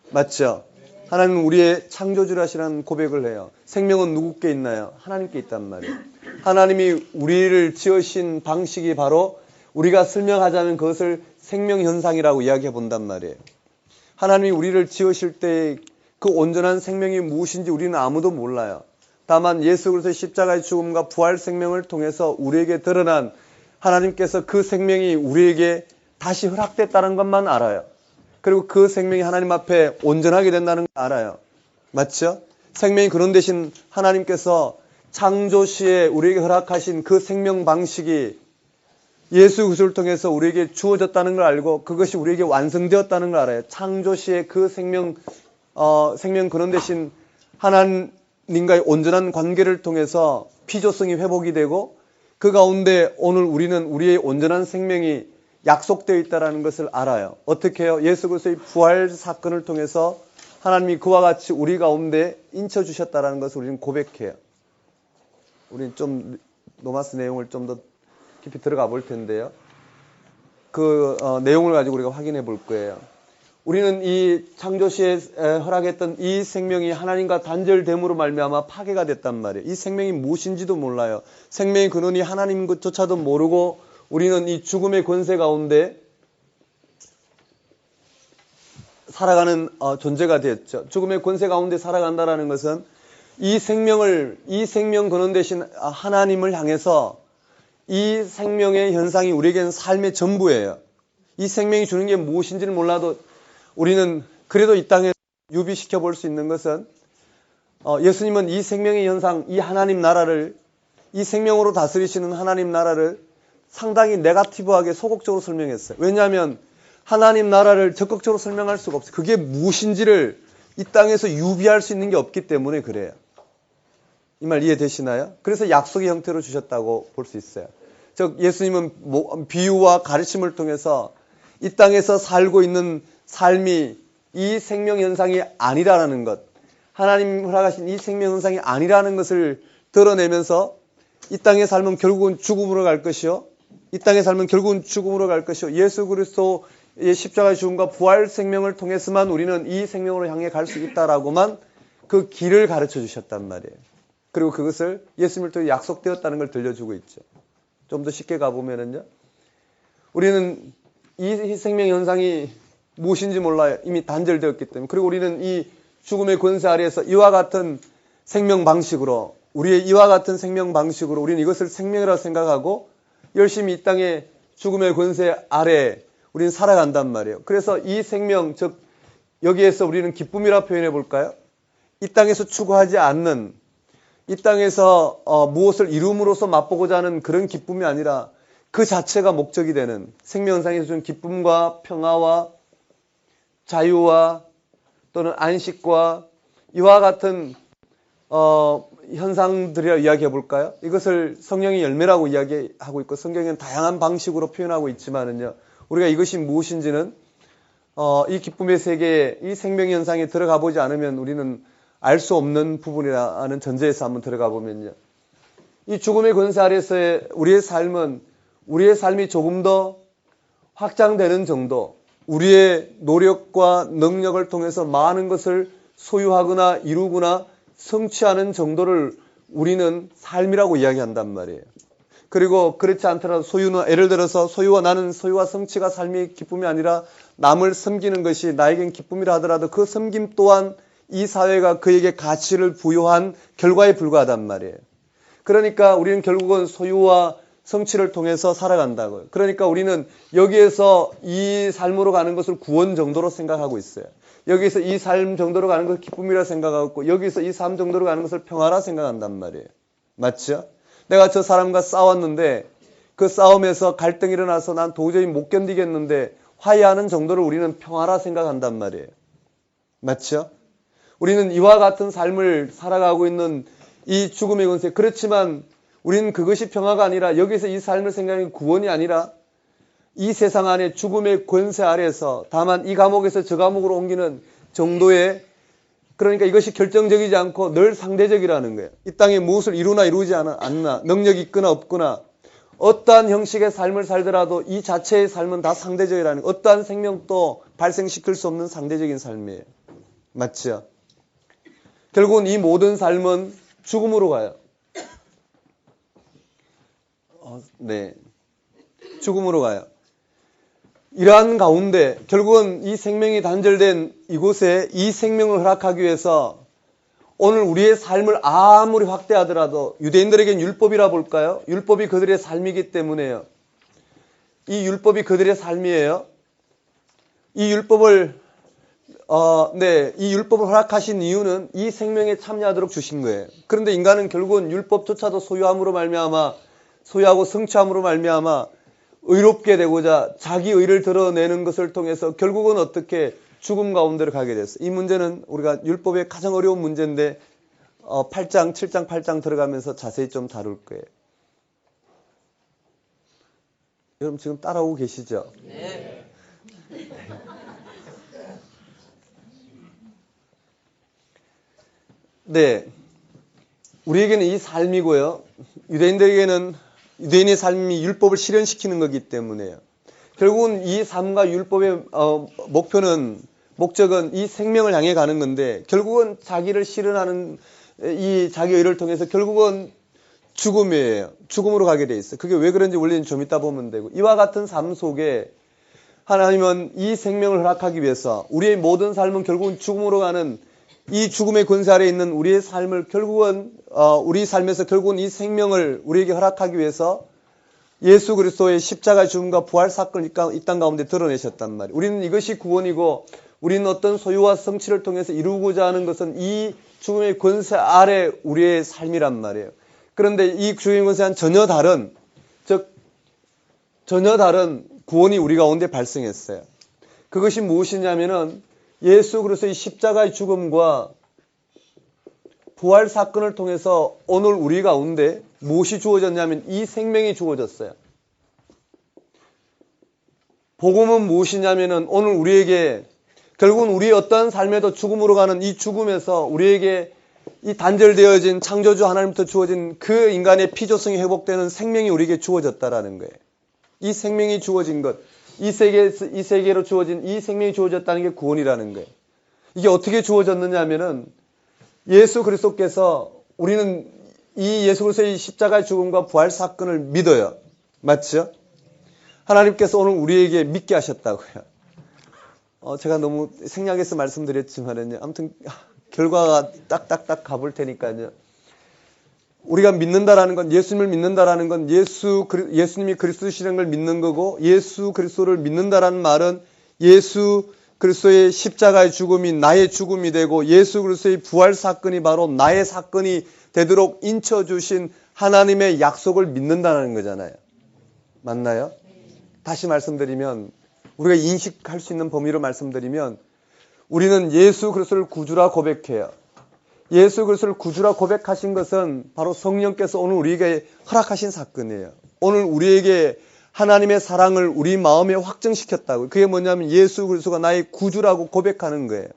맞죠? 하나님은 우리의 창조주라시라는 고백을 해요. 생명은 누구께 있나요? 하나님께 있단 말이에요. 하나님이 우리를 지으신 방식이 바로 우리가 설명하자면 그것을 생명현상이라고 이야기해 본단 말이에요. 하나님이 우리를 지으실 때 그 온전한 생명이 무엇인지 우리는 아무도 몰라요. 다만 예수 그리스도의 십자가의 죽음과 부활 생명을 통해서 우리에게 드러난 하나님께서 그 생명이 우리에게 다시 허락됐다는 것만 알아요. 그리고 그 생명이 하나님 앞에 온전하게 된다는 걸 알아요. 맞죠? 생명이 근원 되신 하나님께서 창조 시에 우리에게 허락하신 그 생명 방식이 예수 그리스도를 통해서 우리에게 주어졌다는 걸 알고 그것이 우리에게 완성되었다는 걸 알아요. 창조 시에 그 생명 근원 되신 하나님과의 온전한 관계를 통해서 피조성이 회복이 되고 그 가운데 오늘 우리는 우리의 온전한 생명이 약속되어 있다는 것을 알아요. 어떻게 해요? 예수 그리스도의 부활 사건을 통해서 하나님이 그와 같이 우리 가운데 인쳐주셨다는 것을 우리는 고백해요. 우리는 좀 로마서 내용을 좀 더 깊이 들어가 볼 텐데요. 그 내용을 가지고 우리가 확인해 볼 거예요. 우리는 이 창조시에 허락했던 이 생명이 하나님과 단절됨으로 말미암아 파괴가 됐단 말이에요. 이 생명이 무엇인지도 몰라요. 생명의 근원이 하나님인 것조차도 모르고 우리는 이 죽음의 권세 가운데 살아가는 존재가 되었죠. 죽음의 권세 가운데 살아간다는 것은 이 생명 근원 되신 하나님을 향해서 이 생명의 현상이 우리에게는 삶의 전부예요. 이 생명이 주는 게 무엇인지는 몰라도 우리는 그래도 이 땅에 유비시켜 볼 수 있는 것은 예수님은 이 생명의 현상, 이 하나님 나라를 이 생명으로 다스리시는 하나님 나라를 상당히 네거티브하게 소극적으로 설명했어요. 왜냐하면 하나님 나라를 적극적으로 설명할 수가 없어요. 그게 무엇인지를 이 땅에서 유비할 수 있는 게 없기 때문에 그래요. 이 말 이해되시나요? 그래서 약속의 형태로 주셨다고 볼 수 있어요. 즉 예수님은 비유와 가르침을 통해서 이 땅에서 살고 있는 삶이 이 생명 현상이 아니라는 것, 하나님 허락하신 이 생명 현상이 아니라는 것을 드러내면서 이 땅의 삶은 결국은 죽음으로 갈 것이요. 이 땅의 삶은 결국은 죽음으로 갈 것이요. 예수 그리스도의 십자가의 죽음과 부활 생명을 통해서만 우리는 이 생명으로 향해 갈 수 있다라고만 그 길을 가르쳐 주셨단 말이에요. 그리고 그것을 예수님을 통해 약속되었다는 걸 들려주고 있죠. 좀 더 쉽게 가보면은요. 우리는 이 생명 현상이 무엇인지 몰라요. 이미 단절되었기 때문에. 그리고 우리는 이 죽음의 권세 아래에서 이와 같은 생명 방식으로, 우리의 이와 같은 생명 방식으로 우리는 이것을 생명이라고 생각하고 열심히 이 땅의 죽음의 권세 아래 우리는 살아간단 말이에요. 그래서 이 생명, 즉 여기에서 우리는 기쁨이라 표현해 볼까요? 이 땅에서 추구하지 않는, 이 땅에서 무엇을 이룸으로써 맛보고자 하는 그런 기쁨이 아니라 그 자체가 목적이 되는, 생명상에서 주는 기쁨과 평화와 자유와 또는 안식과 이와 같은 현상들이라 이야기해 볼까요? 이것을 성령의 열매라고 이야기하고 있고 성경에는 다양한 방식으로 표현하고 있지만은요, 우리가 이것이 무엇인지는 이 기쁨의 세계에, 이 생명 현상에 들어가 보지 않으면 우리는 알 수 없는 부분이라는 전제에서 한번 들어가 보면요, 이 죽음의 권세 아래서의 우리의 삶이 조금 더 확장되는 정도, 우리의 노력과 능력을 통해서 많은 것을 소유하거나 이루거나 성취하는 정도를 우리는 삶이라고 이야기한단 말이에요. 그리고 그렇지 않더라도 소유는, 예를 들어서 나는 소유와 성취가 삶의 기쁨이 아니라 남을 섬기는 것이 나에겐 기쁨이라 하더라도 그 섬김 또한 이 사회가 그에게 가치를 부여한 결과에 불과하단 말이에요. 그러니까 우리는 결국은 소유와 성취를 통해서 살아간다고요. 그러니까 우리는 여기에서 이 삶으로 가는 것을 구원 정도로 생각하고 있어요. 여기서 이 삶 정도로 가는 것을 기쁨이라 생각하고 있고, 여기서 이 삶 정도로 가는 것을 평화라 생각한단 말이에요. 맞죠? 내가 저 사람과 싸웠는데 그 싸움에서 갈등이 일어나서 난 도저히 못 견디겠는데 화해하는 정도를 우리는 평화라 생각한단 말이에요. 맞죠? 우리는 이와 같은 삶을 살아가고 있는 이 죽음의 권세, 그렇지만 우리는 그것이 평화가 아니라, 여기서 이 삶을 생각하는 구원이 아니라 이 세상 안에 죽음의 권세 아래에서 다만 이 감옥에서 저 감옥으로 옮기는 정도의, 그러니까 이것이 결정적이지 않고 늘 상대적이라는 거예요. 이 땅에 무엇을 이루나 이루지 않나, 능력이 있거나 없거나 어떠한 형식의 삶을 살더라도 이 자체의 삶은 다 상대적이라는 거예요. 어떠한 생명도 발생시킬 수 없는 상대적인 삶이에요. 맞죠? 결국은 이 모든 삶은 죽음으로 가요. 네, 죽음으로 가요. 이러한 가운데 결국은 이 생명이 단절된 이곳에 이 생명을 허락하기 위해서 오늘 우리의 삶을 아무리 확대하더라도, 유대인들에겐 율법이라 볼까요? 율법이 그들의 삶이기 때문에요. 이 율법이 그들의 삶이에요. 이 율법을 허락하신 이유는 이 생명에 참여하도록 주신 거예요. 그런데 인간은 결국은 율법조차도 소유하고 성취함으로 말미암아 의롭게 되고자 자기 의를 드러내는 것을 통해서 결국은 어떻게 죽음 가운데로 가게 됐어요. 이 문제는 우리가 율법의 가장 어려운 문제인데 8장, 7장, 8장 들어가면서 자세히 좀 다룰 거예요. 여러분 지금 따라오고 계시죠? 네. 네. 우리에게는 이 삶이고요. 유대인의 삶이 율법을 실현시키는 거기 때문에요. 결국은 이 삶과 율법의 목적은 이 생명을 향해 가는 건데, 결국은 자기를 실현하는 이 자기 의를 통해서 결국은 죽음이에요. 죽음으로 가게 돼 있어요. 그게 왜 그런지 원리는 좀 이따 보면 되고, 이와 같은 삶 속에 하나님은 이 생명을 허락하기 위해서 우리의 모든 삶은 결국은 죽음으로 가는, 이 죽음의 권세 아래에 있는 우리의 삶을 결국은 우리 삶에서 결국은 이 생명을 우리에게 허락하기 위해서 예수 그리스도의 십자가의 죽음과 부활 사건을 이 땅 가운데 드러내셨단 말이에요. 우리는 이것이 구원이고, 우리는 어떤 소유와 성취를 통해서 이루고자 하는 것은 이 죽음의 권세 아래 우리의 삶이란 말이에요. 그런데 이 죽음의 권세와는 전혀 다른 구원이 우리 가운데 발생했어요. 그것이 무엇이냐면은 예수 그리스도의 십자가의 죽음과 부활 사건을 통해서 오늘 우리 가운데 무엇이 주어졌냐면 이 생명이 주어졌어요. 복음은 무엇이냐면은 오늘 우리에게 결국은 우리의 어떠한 삶에도 죽음으로 가는 이 죽음에서 우리에게 이 단절되어진 창조주 하나님부터 주어진 그 인간의 피조성이 회복되는 생명이 우리에게 주어졌다라는 거예요. 이 생명이 주어진 것, 이 세계로 주어진 이 생명이 주어졌다는 게 구원이라는 거예요. 이게 어떻게 주어졌느냐 하면은 예수 그리스도께서, 우리는 이 예수 그리스도의 십자가의 죽음과 부활 사건을 믿어요. 맞죠? 하나님께서 오늘 우리에게 믿게 하셨다고요. 제가 너무 생략해서 말씀드렸지만은요. 아무튼 결과가 딱딱딱 가볼 테니까요. 우리가 믿는다라는 건, 예수님을 믿는다라는 건 예수님이 그리스도시라는 걸 믿는 거고, 예수 그리스도를 믿는다라는 말은 예수 그리스도의 십자가의 죽음이 나의 죽음이 되고, 예수 그리스도의 부활 사건이 바로 나의 사건이 되도록 인쳐주신 하나님의 약속을 믿는다는 거잖아요. 맞나요? 다시 말씀드리면, 우리가 인식할 수 있는 범위로 말씀드리면, 우리는 예수 그리스도를 구주라 고백해요. 예수 그리스도를 구주라 고백하신 것은 바로 성령께서 오늘 우리에게 허락하신 사건이에요. 오늘 우리에게 하나님의 사랑을 우리 마음에 확정시켰다고. 그게 뭐냐면 예수 그리스도가 나의 구주라고 고백하는 거예요.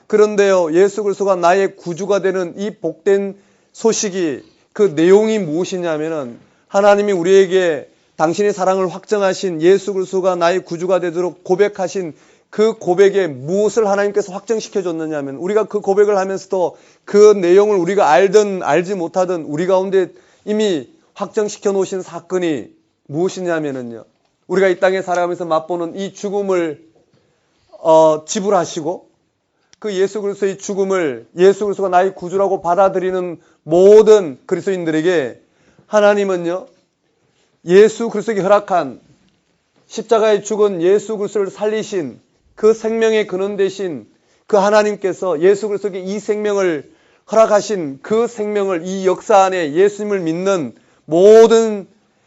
그런데요, 예수 그리스도가 나의 구주가 되는 이 복된 소식이, 그 내용이 무엇이냐면은 하나님이 우리에게 당신의 사랑을 확정하신 예수 그리스도가 나의 구주가 되도록 고백하신 그 고백에 무엇을 하나님께서 확정시켜 줬느냐면, 우리가 그 고백을 하면서도 그 내용을 우리가 알든 알지 못하든 우리 가운데 이미 확정시켜 놓으신 사건이 무엇이냐면요, 우리가 이 땅에 살아가면서 맛보는 이 죽음을 지불하시고, 그 예수 그리스도의 죽음을 예수 그리스도가 나의 구주라고 받아들이는 모든 그리스도인들에게 하나님은요, 예수 그리스도에게 허락한 십자가에 죽은 예수 그리스도를 살리신 그 생명의 근원 되신 그 하나님께서 예수 그리스도에게 이 생명을 허락하신 그 생명을, 이 역사 안에 예수님을 믿는 모든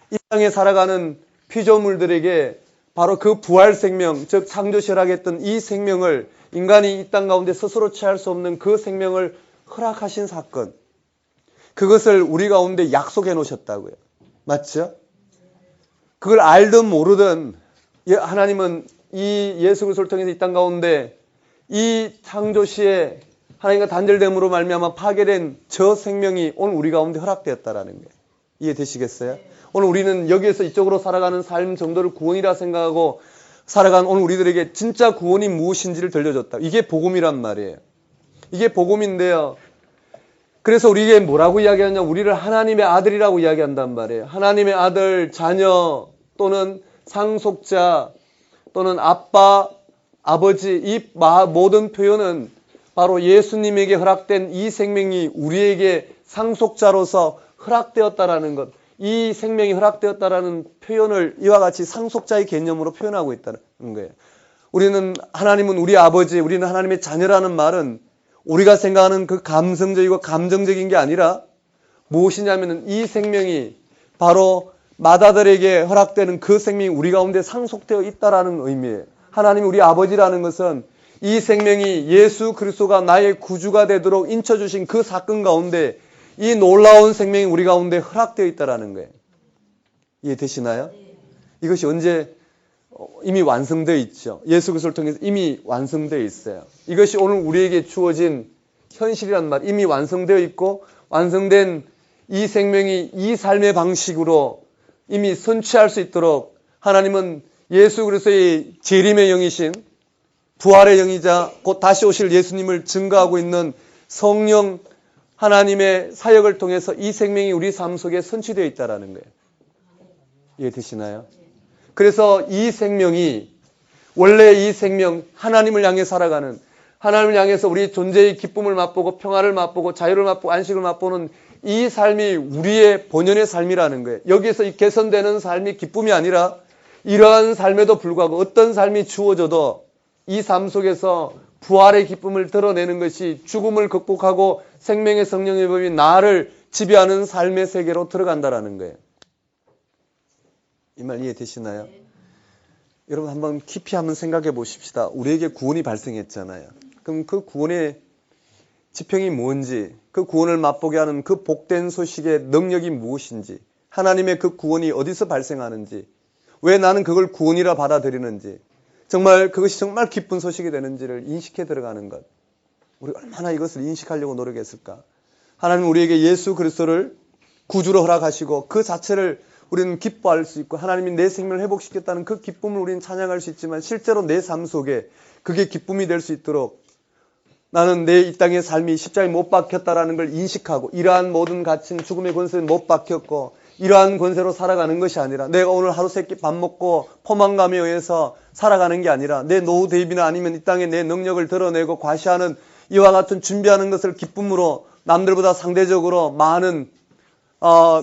이 땅에 살아가는 피조물들에게 바로 그 부활 생명, 즉 창조시 허락했던 이 생명을, 인간이 이 땅 가운데 스스로 취할 수 없는 그 생명을 허락하신 사건, 그것을 우리 가운데 약속해 놓으셨다고요. 맞죠? 그걸 알든 모르든 하나님은 이 예수 그리스도를 통해서 이 땅 가운데 이 창조시에 하나님과 단절됨으로 말미암아 파괴된 저 생명이 오늘 우리 가운데 허락되었다라는 거예요. 이해되시겠어요? 오늘 우리는 여기에서 이쪽으로 살아가는 삶 정도를 구원이라 생각하고 살아간 오늘 우리들에게 진짜 구원이 무엇인지를 들려줬다. 이게 복음이란 말이에요. 이게 복음인데요. 그래서 우리에게 뭐라고 이야기하냐? 우리를 하나님의 아들이라고 이야기한단 말이에요. 하나님의 아들, 자녀 또는 상속자 또는 아빠, 아버지, 이 모든 표현은 바로 예수님에게 허락된 이 생명이 우리에게 상속자로서 허락되었다라는 것, 이 생명이 허락되었다라는 표현을 이와 같이 상속자의 개념으로 표현하고 있다는 거예요. 우리는, 하나님은 우리 아버지, 우리는 하나님의 자녀라는 말은 우리가 생각하는 그 감성적이고 감정적인 게 아니라 무엇이냐면은 이 생명이 바로 마다들에게 허락되는 그 생명이 우리 가운데 상속되어 있다라는 의미예요. 하나님이 우리 아버지라는 것은 이 생명이 예수 그리스도가 나의 구주가 되도록 인쳐주신 그 사건 가운데 이 놀라운 생명이 우리 가운데 허락되어 있다라는 거예요. 이해되시나요? 이것이 언제 이미 완성되어 있죠. 예수 그리스도를 통해서 이미 완성되어 있어요. 이것이 오늘 우리에게 주어진 현실이란 말, 이미 완성되어 있고 완성된 이 생명이 이 삶의 방식으로 이미 선취할 수 있도록 하나님은 예수 그리스도의 재림의 영이신 부활의 영이자 곧 다시 오실 예수님을 증거하고 있는 성령 하나님의 사역을 통해서 이 생명이 우리 삶 속에 선취되어 있다는 거예요. 이해되시나요? 그래서 이 생명이, 원래 이 생명, 하나님을 향해 살아가는, 하나님을 향해서 우리 존재의 기쁨을 맛보고 평화를 맛보고 자유를 맛보고 안식을 맛보는 이 삶이 우리의 본연의 삶이라는 거예요. 여기에서 이 개선되는 삶이 기쁨이 아니라 이러한 삶에도 불구하고 어떤 삶이 주어져도 이 삶 속에서 부활의 기쁨을 드러내는 것이 죽음을 극복하고 생명의 성령의 법이 나를 지배하는 삶의 세계로 들어간다라는 거예요. 이 말 이해되시나요? 여러분 한번 깊이 한번 생각해 보십시다. 우리에게 구원이 발생했잖아요. 그럼 그 구원의 지평이 뭔지, 그 구원을 맛보게 하는 그 복된 소식의 능력이 무엇인지, 하나님의 그 구원이 어디서 발생하는지, 왜 나는 그걸 구원이라 받아들이는지, 정말 그것이 정말 기쁜 소식이 되는지를 인식해 들어가는 것. 우리가 얼마나 이것을 인식하려고 노력했을까. 하나님은 우리에게 예수 그리스도를 구주로 허락하시고 그 자체를 우리는 기뻐할 수 있고, 하나님이 내 생명을 회복시켰다는 그 기쁨을 우리는 찬양할 수 있지만, 실제로 내 삶 속에 그게 기쁨이 될 수 있도록 나는 내 이 땅의 삶이 십자가에 못 박혔다라는 걸 인식하고, 이러한 모든 갇힌 죽음의 권세에 못 박혔고 이러한 권세로 살아가는 것이 아니라, 내가 오늘 하루 세끼 밥 먹고 포만감에 의해서 살아가는 게 아니라, 내 노후 대비나 아니면 이 땅에 내 능력을 드러내고 과시하는 이와 같은 준비하는 것을 기쁨으로 남들보다 상대적으로 많은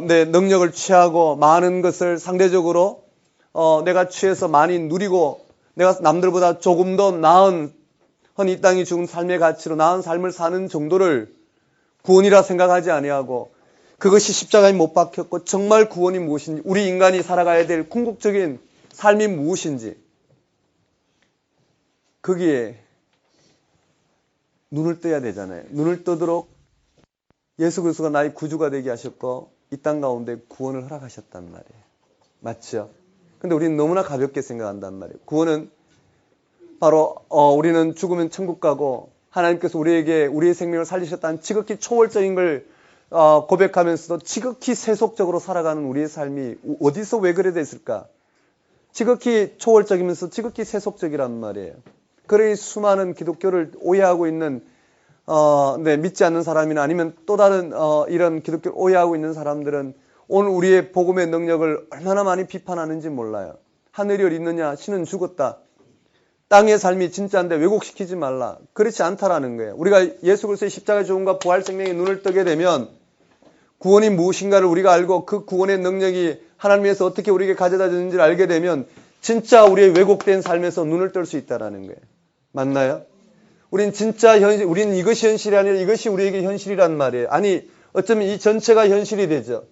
내 능력을 취하고 많은 것을 상대적으로 내가 취해서 많이 누리고 내가 남들보다 조금 더 나은 이 땅이 주는 삶의 가치로 나은 삶을 사는 정도를 구원이라 생각하지 아니하고 그것이 십자가에 못 박혔고 정말 구원이 무엇인지 우리 인간이 살아가야 될 궁극적인 삶이 무엇인지 거기에 눈을 떠야 되잖아요. 눈을 뜨도록 예수 그리스도가 나의 구주가 되게 하셨고 이 땅 가운데 구원을 허락하셨단 말이에요. 맞죠? 근데 우리는 너무나 가볍게 생각한단 말이에요. 구원은 바로 우리는 죽으면 천국 가고 하나님께서 우리에게 우리의 생명을 살리셨다는 지극히 초월적인 걸 고백하면서도 지극히 세속적으로 살아가는 우리의 삶이 어디서 왜 그래 됐을까? 지극히 초월적이면서 지극히 세속적이란 말이에요. 그러니 수많은 기독교를 오해하고 있는 믿지 않는 사람이나 아니면 또 다른 이런 기독교를 오해하고 있는 사람들은 오늘 우리의 복음의 능력을 얼마나 많이 비판하는지 몰라요. 하늘이 어디 있느냐? 신은 죽었다. 땅의 삶이 진짜인데 왜곡시키지 말라. 그렇지 않다라는 거예요. 우리가 예수 그리스도의 십자가의 죽음과 부활 생명에 눈을 뜨게 되면 구원이 무엇인가를 우리가 알고 그 구원의 능력이 하나님에서 어떻게 우리에게 가져다 주는지를 알게 되면 진짜 우리의 왜곡된 삶에서 눈을 뜰 수 있다라는 거예요. 맞나요? 우린 진짜 우린 이것이 현실이 아니라 이것이 우리에게 현실이란 말이에요. 아니, 어쩌면 이 전체가 현실이 되죠.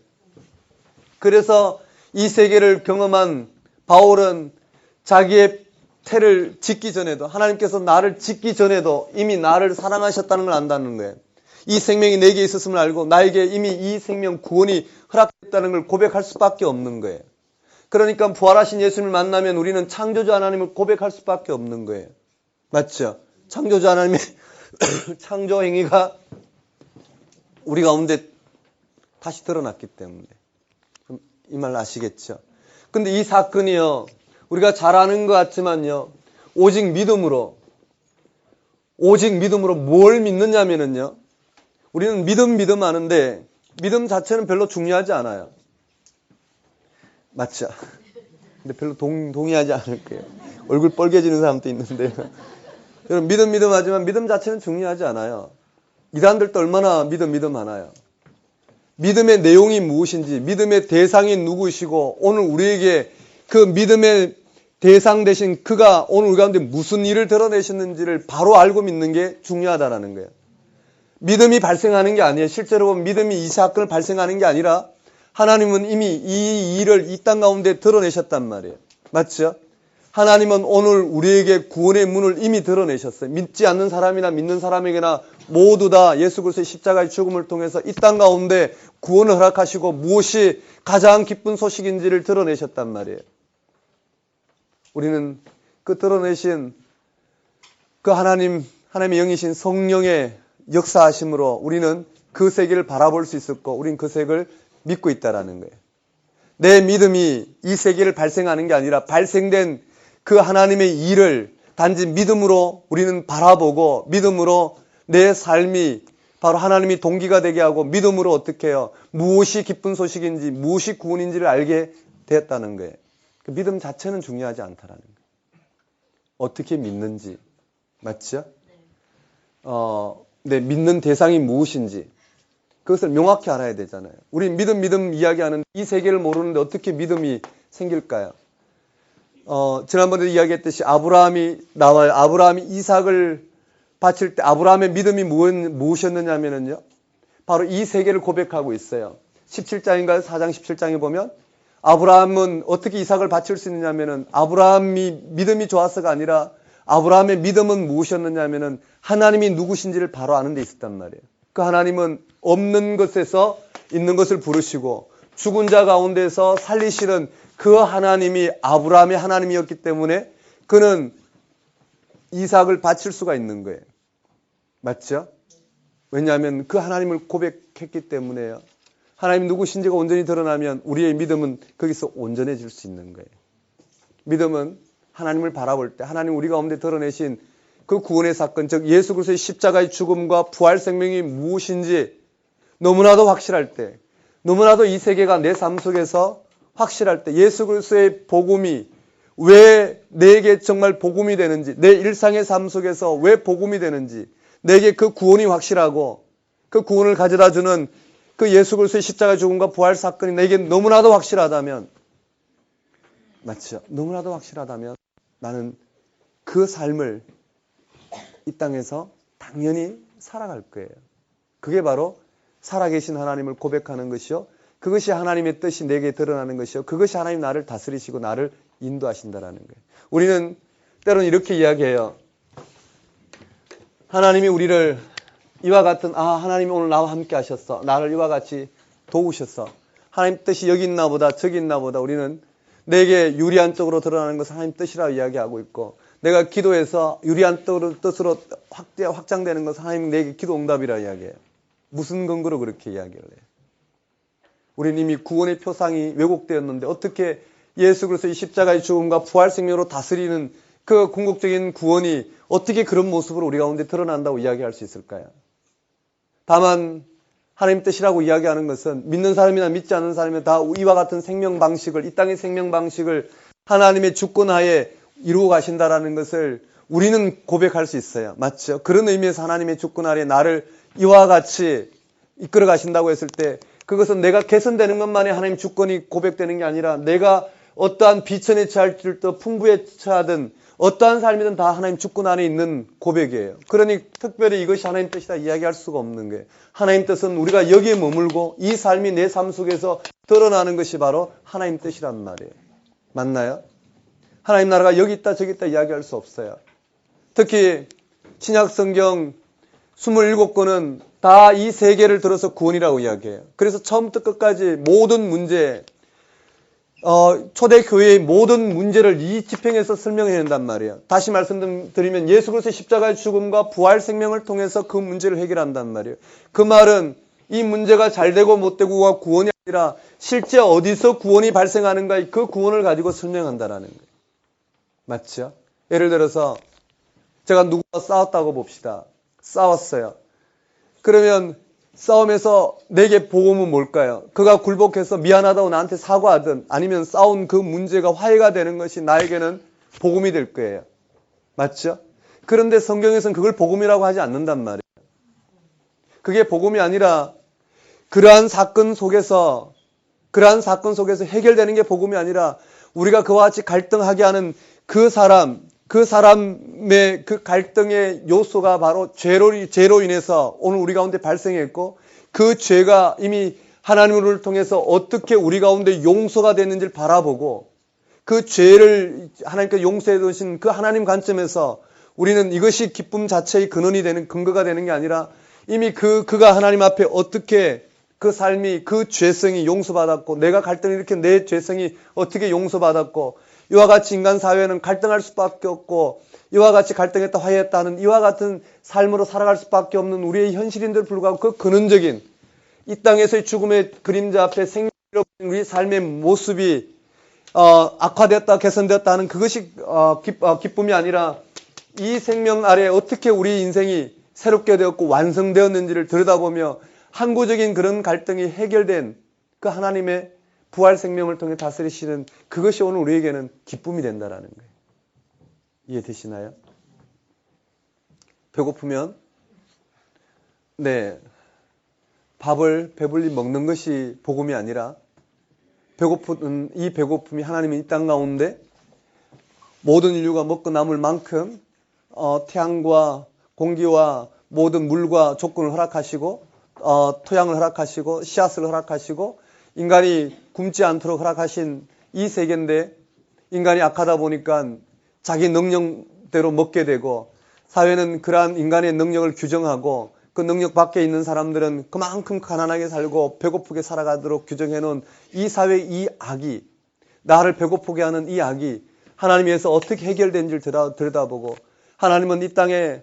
그래서 이 세계를 경험한 바울은 자기의 태를 짓기 전에도 하나님께서 나를 짓기 전에도 이미 나를 사랑하셨다는 걸 안다는 거예요. 이 생명이 내게 있었음을 알고 나에게 이미 이 생명 구원이 허락됐다는 걸 고백할 수밖에 없는 거예요. 그러니까 부활하신 예수님을 만나면 우리는 창조주 하나님을 고백할 수밖에 없는 거예요. 맞죠? 창조주 하나님의 창조 행위가 우리 가운데 다시 드러났기 때문에. 이 말 아시겠죠? 근데 이 사건이요, 우리가 잘 아는 것 같지만요, 오직 믿음으로 뭘 믿느냐면요, 우리는 믿음 하는데, 믿음 자체는 별로 중요하지 않아요. 맞죠? 근데 별로 동의하지 않을 거예요. 얼굴 빨개지는 사람도 있는데. 여러분, 믿음 하지만 믿음 자체는 중요하지 않아요. 이단들도 얼마나 믿음 하나요? 믿음의 내용이 무엇인지, 믿음의 대상이 누구시고, 오늘 우리에게 그 믿음의 대상 대신 그가 오늘 우리 가운데 무슨 일을 드러내셨는지를 바로 알고 믿는 게 중요하다라는 거예요. 믿음이 발생하는 게 아니에요. 실제로 보면 믿음이 이 사건을 발생하는 게 아니라 하나님은 이미 이 일을 이 땅 가운데 드러내셨단 말이에요. 맞죠? 하나님은 오늘 우리에게 구원의 문을 이미 드러내셨어요. 믿지 않는 사람이나 믿는 사람에게나 모두 다 예수 그리스도의 십자가의 죽음을 통해서 이 땅 가운데 구원을 허락하시고 무엇이 가장 기쁜 소식인지를 드러내셨단 말이에요. 우리는 그 드러내신 그 하나님의 영이신 성령의 역사하심으로 우리는 그 세계를 바라볼 수 있었고 우리는 그 세계를 믿고 있다라는 거예요. 내 믿음이 이 세계를 발생하는 게 아니라 발생된 그 하나님의 일을 단지 믿음으로 우리는 바라보고 믿음으로 내 삶이 바로 하나님이 동기가 되게 하고 믿음으로 어떻게 해요? 무엇이 기쁜 소식인지 무엇이 구원인지를 알게 되었다는 거예요. 그 믿음 자체는 중요하지 않다라는 거예요. 어떻게 믿는지. 맞죠? 내 믿는 대상이 무엇인지 그것을 명확히 알아야 되잖아요. 우리 믿음 이야기하는 이 세계를 모르는데 어떻게 믿음이 생길까요? 지난번에 이야기했듯이 아브라함이 나와요. 아브라함이 이삭을 바칠 때 아브라함의 믿음이 무엇이었느냐면요. 바로 이 세계를 고백하고 있어요. 17장인가요? 4장 17장에 보면 아브라함은 어떻게 이삭을 바칠 수 있느냐면은 아브라함이 믿음이 좋아서가 아니라 아브라함의 믿음은 무엇이었느냐면은 하나님이 누구신지를 바로 아는 데 있었단 말이에요. 그 하나님은 없는 것에서 있는 것을 부르시고 죽은 자 가운데서 살리시는 그 하나님이 아브라함의 하나님이었기 때문에 그는 이삭을 바칠 수가 있는 거예요. 맞죠? 왜냐하면 그 하나님을 고백했기 때문에요. 하나님 누구신지가 온전히 드러나면 우리의 믿음은 거기서 온전해질 수 있는 거예요. 믿음은 하나님을 바라볼 때 하나님 우리 가운데 드러내신 그 구원의 사건, 즉 예수 그리스도의 십자가의 죽음과 부활 생명이 무엇인지 너무나도 확실할 때, 너무나도 이 세계가 내 삶 속에서 확실할 때 예수 그리스도의 복음이 왜 내게 정말 복음이 되는지, 내 일상의 삶 속에서 왜 복음이 되는지, 내게 그 구원이 확실하고 그 구원을 가져다 주는 그 예수 그리스도의 십자가 죽음과 부활 사건이 내게 너무나도 확실하다면, 맞죠? 너무나도 확실하다면 나는 그 삶을 이 땅에서 당연히 살아갈 거예요. 그게 바로 살아계신 하나님을 고백하는 것이요, 그것이 하나님의 뜻이 내게 드러나는 것이요, 그것이 하나님 나를 다스리시고 나를 인도하신다라는 거예요. 우리는 때로는 이렇게 이야기해요. 하나님이 우리를 이와 같은, 하나님이 오늘 나와 함께 하셨어, 나를 이와 같이 도우셨어, 하나님 뜻이 여기 있나 보다 저기 있나 보다, 우리는 내게 유리한 쪽으로 드러나는 것을 하나님 뜻이라고 이야기하고 있고, 내가 기도해서 유리한 뜻으로 확장되는 것은 하나님 내게 기도 응답이라고 이야기해요. 무슨 근거로 그렇게 이야기를 해요? 우리는 이미 구원의 표상이 왜곡되었는데 어떻게 예수 그리스도의 십자가의 죽음과 부활 생명으로 다스리는 그 궁극적인 구원이 어떻게 그런 모습으로 우리 가운데 드러난다고 이야기할 수 있을까요? 다만 하나님 뜻이라고 이야기하는 것은 믿는 사람이나 믿지 않는 사람이나 다 이와 같은 생명 방식을, 이 땅의 생명 방식을 하나님의 주권하에 이루어 가신다라는 것을 우리는 고백할 수 있어요. 맞죠? 그런 의미에서 하나님의 주권 아래 나를 이와 같이 이끌어 가신다고 했을 때, 그것은 내가 개선되는 것만이 하나님 주권이 고백되는 게 아니라, 내가 어떠한 비천에 처할지라도 풍부에 처하든 어떠한 삶이든 다 하나님 주권 안에 있는 고백이에요. 그러니 특별히 이것이 하나님 뜻이다 이야기할 수가 없는 거예요. 하나님 뜻은 우리가 여기에 머물고 이 삶이 내 삶 속에서 드러나는 것이 바로 하나님 뜻이란 말이에요. 맞나요? 하나님 나라가 여기 있다 저기 있다 이야기할 수 없어요. 특히 신약 성경 27권은 다 이 세계를 들어서 구원이라고 이야기해요. 그래서 처음부터 끝까지 모든 문제, 초대교회의 모든 문제를 이 지평에서 설명해낸단 말이에요. 다시 말씀드리면 예수 그리스도의 십자가의 죽음과 부활 생명을 통해서 그 문제를 해결한단 말이에요. 그 말은 이 문제가 잘 되고 못 되고가 구원이 아니라 실제 어디서 구원이 발생하는가, 그 구원을 가지고 설명한다라는 거예요. 맞죠? 예를 들어서 제가 누구와 싸웠다고 봅시다. 싸웠어요. 그러면 싸움에서 내게 복음은 뭘까요? 그가 굴복해서 미안하다고 나한테 사과하든 아니면 싸운 그 문제가 화해가 되는 것이 나에게는 복음이 될 거예요. 맞죠? 그런데 성경에서는 그걸 복음이라고 하지 않는단 말이에요. 그게 복음이 아니라 그러한 사건 속에서 해결되는 게 복음이 아니라 우리가 그와 같이 갈등하게 하는 그 사람의 그 갈등의 요소가 바로 죄로 인해서 오늘 우리 가운데 발생했고, 그 죄가 이미 하나님을 통해서 어떻게 우리 가운데 용서가 됐는지를 바라보고, 그 죄를 하나님께 용서해 두신 그 하나님 관점에서 우리는 이것이 기쁨 자체의 근거가 되는 게 아니라, 이미 그가 하나님 앞에 어떻게 그 삶이, 그 죄성이 용서받았고, 내가 갈등을 일으킨 내 죄성이 어떻게 용서받았고, 이와 같이 인간 사회는 갈등할 수밖에 없고, 이와 같이 갈등했다 화해했다 하는 이와 같은 삶으로 살아갈 수밖에 없는 우리의 현실인들 불구하고 그 근원적인 이 땅에서의 죽음의 그림자 앞에 생명을 잃어버린 우리 삶의 모습이 악화되었다 개선되었다 하는 그것이 기쁨이 아니라, 이 생명 아래 어떻게 우리 인생이 새롭게 되었고 완성되었는지를 들여다보며 항구적인 그런 갈등이 해결된 그 하나님의 부활 생명을 통해 다스리시는 그것이 오늘 우리에게는 기쁨이 된다라는 거예요. 이해되시나요? 배고프면 밥을 배불리 먹는 것이 복음이 아니라, 이 배고픔이 하나님의 이 땅 가운데 모든 인류가 먹고 남을 만큼 태양과 공기와 모든 물과 조건을 허락하시고, 토양을 허락하시고 씨앗을 허락하시고 인간이 굶지 않도록 허락하신 이 세계인데, 인간이 악하다 보니까 자기 능력대로 먹게 되고, 사회는 그러한 인간의 능력을 규정하고 그 능력 밖에 있는 사람들은 그만큼 가난하게 살고 배고프게 살아가도록 규정해놓은 이 사회의 이 악이, 나를 배고프게 하는 이 악이 하나님에서 어떻게 해결된지를 들여다보고, 하나님은 이 땅에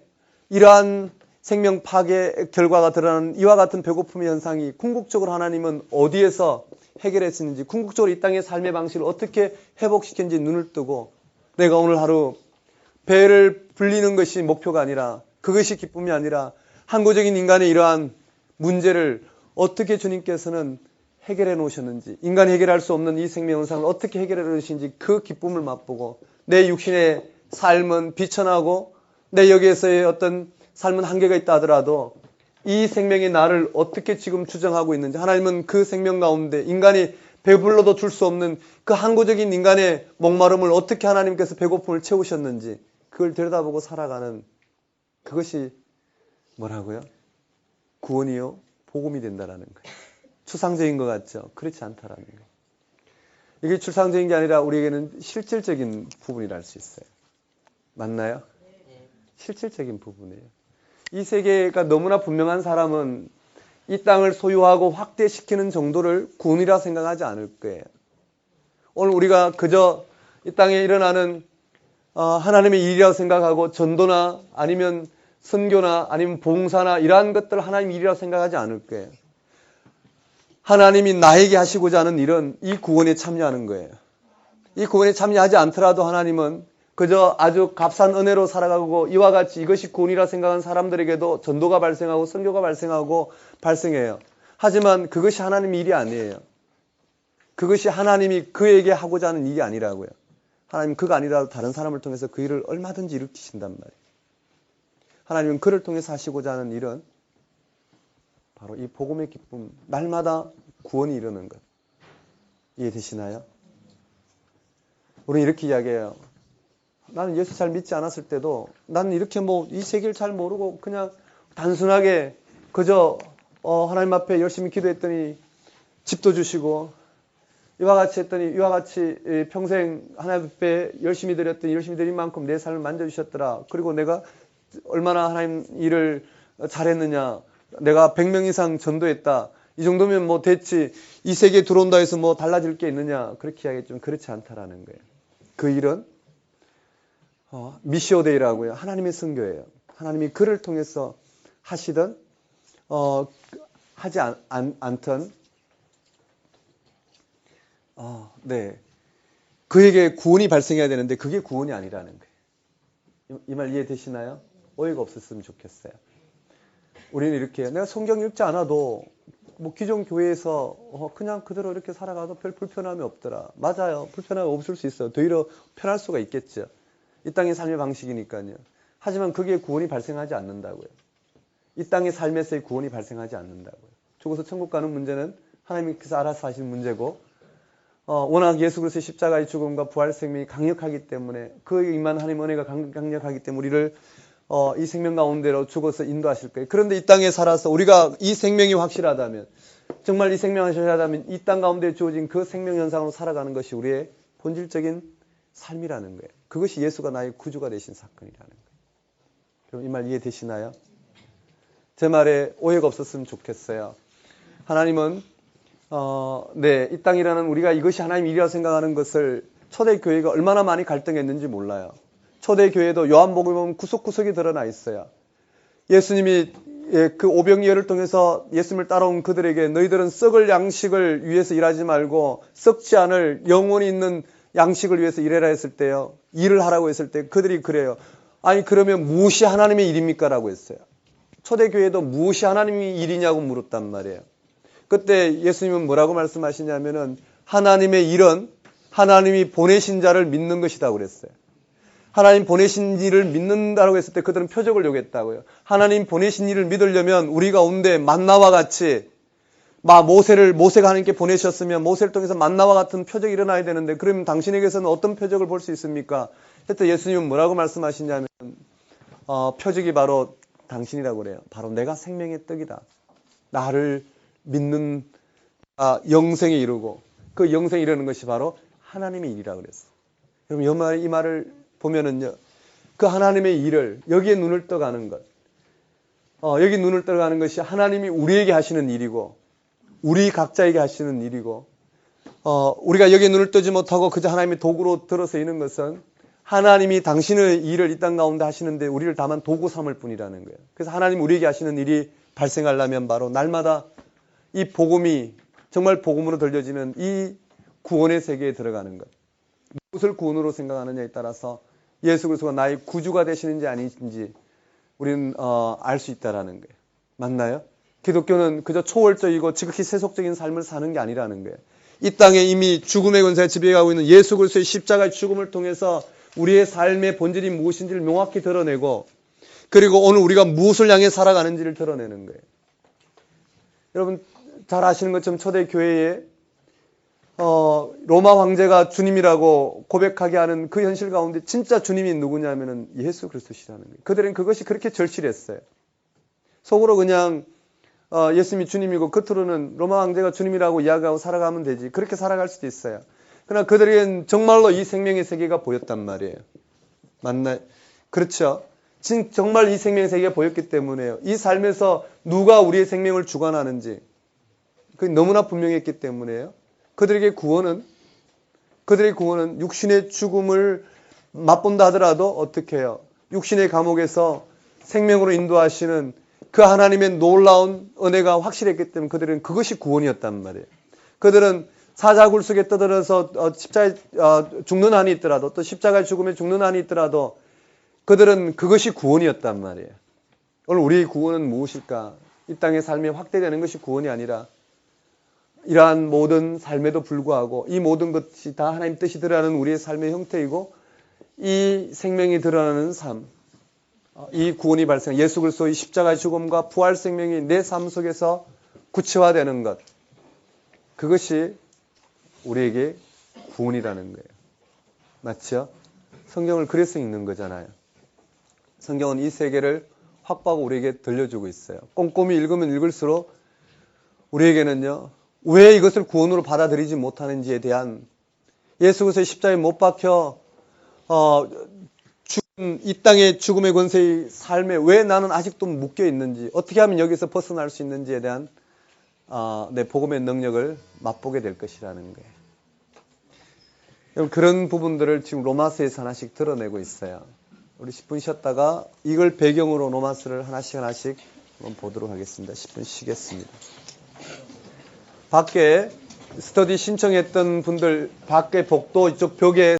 이러한 생명 파괴의 결과가 드러나는 이와 같은 배고픔의 현상이 궁극적으로 하나님은 어디에서 해결했는지, 궁극적으로 이 땅의 삶의 방식을 어떻게 회복시켰는지 눈을 뜨고, 내가 오늘 하루 배를 불리는 것이 목표가 아니라, 그것이 기쁨이 아니라 항구적인 인간의 이러한 문제를 어떻게 주님께서는 해결해 놓으셨는지, 인간이 해결할 수 없는 이 생명 현상을 어떻게 해결해 놓으신지 그 기쁨을 맛보고, 내 육신의 삶은 비천하고 내 여기에서의 어떤 삶은 한계가 있다 하더라도 이 생명이 나를 어떻게 지금 주장하고 있는지, 하나님은 그 생명 가운데 인간이 배불러도 줄 수 없는 그 항구적인 인간의 목마름을 어떻게 하나님께서 배고픔을 채우셨는지 그걸 들여다보고 살아가는 그것이 뭐라고요? 구원이요? 복음이 된다라는 거예요. 추상적인 것 같죠? 그렇지 않다라는 거예요. 이게 추상적인 게 아니라 우리에게는 실질적인 부분이라 할 수 있어요. 맞나요? 실질적인 부분이에요. 이 세계가 너무나 분명한 사람은 이 땅을 소유하고 확대시키는 정도를 구원이라 생각하지 않을 거예요. 오늘 우리가 그저 이 땅에 일어나는 하나님의 일이라고 생각하고 전도나 아니면 선교나 아니면 봉사나 이러한 것들 하나님 일이라고 생각하지 않을 거예요. 하나님이 나에게 하시고자 하는 일은 이 구원에 참여하는 거예요. 이 구원에 참여하지 않더라도 하나님은 그저 아주 값싼 은혜로 살아가고 이와 같이 이것이 구원이라 생각하는 사람들에게도 전도가 발생하고 선교가 발생해요. 하지만 그것이 하나님의 일이 아니에요. 그것이 하나님이 그에게 하고자 하는 일이 아니라고요. 하나님 그가 아니라도 다른 사람을 통해서 그 일을 얼마든지 일으키신단 말이에요. 하나님은 그를 통해서 하시고자 하는 일은 바로 이 복음의 기쁨, 날마다 구원이 이루는 것. 이해되시나요? 우리는 이렇게 이야기해요. 나는 예수 잘 믿지 않았을 때도 나는 이렇게 이 세계를 잘 모르고 그냥 단순하게 그저 하나님 앞에 열심히 기도했더니 집도 주시고 이와 같이 했더니 이와 같이 평생 하나님 앞에 열심히 드렸더니 열심히 드린 만큼 내 삶을 만져주셨더라. 그리고 내가 얼마나 하나님 일을 잘했느냐. 내가 100명 이상 전도했다. 이 정도면 됐지. 이 세계에 들어온다 해서 달라질 게 있느냐. 그렇게 이야기했지만 그렇지 않다라는 거예요. 그 일은 미시오데이라고요. 하나님의 선교예요. 하나님이 그를 통해서 하시든 하지 않든 네. 그에게 구원이 발생해야 되는데 그게 구원이 아니라는 거예요. 이 말 이해되시나요? 오해가 없었으면 좋겠어요. 우리는 이렇게 내가 성경 읽지 않아도 기존 교회에서 그냥 그대로 이렇게 살아가도 별 불편함이 없더라. 맞아요. 불편함이 없을 수 있어요. 되려 편할 수가 있겠죠. 이 땅의 삶의 방식이니까요. 하지만 그게 구원이 발생하지 않는다고요. 이 땅의 삶에서의 구원이 발생하지 않는다고요. 죽어서 천국 가는 문제는 하나님께서 알아서 하신 문제고 워낙 예수 그리스도의 십자가의 죽음과 부활 생명이 강력하기 때문에 그에 임한 하나님의 은혜가 강력하기 때문에 우리를 이 생명 가운데로 죽어서 인도하실 거예요. 그런데 이 땅에 살아서 우리가 이 생명이 확실하다면 정말 이 생명이 확실하다면 이 땅 가운데 주어진 그 생명 현상으로 살아가는 것이 우리의 본질적인 삶이라는 거예요. 그것이 예수가 나의 구주가 되신 사건이라는 거예요. 그럼 이 말 이해되시나요? 제 말에 오해가 없었으면 좋겠어요. 하나님은 이 땅이라는 우리가 이것이 하나님 일이라고 생각하는 것을 초대교회가 얼마나 많이 갈등했는지 몰라요. 초대교회도 요한복음에 보면 구석구석이 드러나 있어요. 예수님이 그 오병이어를 통해서 예수님을 따라온 그들에게 너희들은 썩을 양식을 위해서 일하지 말고 썩지 않을 영혼이 있는 양식을 위해서 일해라 했을 때요. 일을 하라고 했을 때 그들이 그래요. 아니 그러면 무엇이 하나님의 일입니까? 라고 했어요. 초대교회도 무엇이 하나님의 일이냐고 물었단 말이에요. 그때 예수님은 뭐라고 말씀하시냐면은 하나님의 일은 하나님이 보내신 자를 믿는 것이다 그랬어요. 하나님 보내신 일을 믿는다고 했을 때 그들은 표적을 요구했다고요. 하나님 보내신 일을 믿으려면 우리 가운데 만나와 같이 모세가 하나님께 보내셨으면 모세를 통해서 만나와 같은 표적이 일어나야 되는데 그러면 당신에게서는 어떤 표적을 볼 수 있습니까? 그때 예수님은 뭐라고 말씀하시냐면 표적이 바로 당신이라고 그래요. 바로 내가 생명의 떡이다. 나를 믿는 영생에 이르고 그 영생에 이르는 것이 바로 하나님의 일이라고 그랬어요. 여러분 이 말을 보면은요. 그 하나님의 일을 여기에 눈을 떠가는 것. 여기 눈을 떠가는 것이 하나님이 우리에게 하시는 일이고 우리 각자에게 하시는 일이고 우리가 여기에 눈을 뜨지 못하고 그저 하나님의 도구로 들어서 있는 것은 하나님이 당신의 일을 이 땅 가운데 하시는데 우리를 다만 도구 삼을 뿐이라는 거예요. 그래서 하나님 우리에게 하시는 일이 발생하려면 바로 날마다 이 복음이 정말 복음으로 들려지는 이 구원의 세계에 들어가는 것. 무엇을 구원으로 생각하느냐에 따라서 예수 그리스도가 나의 구주가 되시는지 아닌지 우리는 알 수 있다라는 거예요. 맞나요? 기독교는 그저 초월적이고 지극히 세속적인 삶을 사는 게 아니라는 거예요. 이 땅에 이미 죽음의 권세가 지배하고 있는 예수 그리스도의 십자가의 죽음을 통해서 우리의 삶의 본질이 무엇인지를 명확히 드러내고 그리고 오늘 우리가 무엇을 향해 살아가는지를 드러내는 거예요. 여러분 잘 아시는 것처럼 초대 교회에 로마 황제가 주님이라고 고백하게 하는 그 현실 가운데 진짜 주님이 누구냐면은 예수 그리스도시라는 거예요. 그들은 그것이 그렇게 절실했어요. 속으로 그냥 예수님이 주님이고 겉으로는 로마 황제가 주님이라고 이야기하고 살아가면 되지. 그렇게 살아갈 수도 있어요. 그러나 그들에겐 정말로 이 생명의 세계가 보였단 말이에요. 맞나요? 그렇죠. 정말 이 생명의 세계가 보였기 때문에요. 이 삶에서 누가 우리의 생명을 주관하는지 그게 너무나 분명했기 때문에요. 그들의 구원은 육신의 죽음을 맛본다 하더라도 어떻게 해요? 육신의 감옥에서 생명으로 인도하시는 그 하나님의 놀라운 은혜가 확실했기 때문에 그들은 그것이 구원이었단 말이에요. 그들은 사자굴 속에 떠들어서 십자가에 죽는 한이 있더라도 또 십자가의 죽음에 죽는 한이 있더라도 그들은 그것이 구원이었단 말이에요. 오늘 우리의 구원은 무엇일까? 이 땅의 삶이 확대되는 것이 구원이 아니라 이러한 모든 삶에도 불구하고 이 모든 것이 다 하나님 뜻이 드러나는 우리의 삶의 형태이고 이 생명이 드러나는 삶, 이 구원이 발생, 예수 그리스도의 십자가의 죽음과 부활 생명이 내 삶 속에서 구체화되는 것, 그것이 우리에게 구원이라는 거예요. 맞죠? 성경을 그래서 읽는 거잖아요. 성경은 이 세계를 확보하고 우리에게 들려주고 있어요. 꼼꼼히 읽으면 읽을수록 우리에게는요, 왜 이것을 구원으로 받아들이지 못하는지에 대한 예수 그리스도의 십자가에 못 박혀 이 땅의 죽음의 권세의 삶에 왜 나는 아직도 묶여 있는지, 어떻게 하면 여기서 벗어날 수 있는지에 대한 내 복음의 능력을 맛보게 될 것이라는 거예요. 여러분, 그런 부분들을 지금 로마서에서 하나씩 드러내고 있어요. 우리 10분 쉬었다가 이걸 배경으로 로마서를 하나씩 한번 보도록 하겠습니다. 10분 쉬겠습니다. 밖에 스터디 신청했던 분들 밖에 복도 이쪽 벽에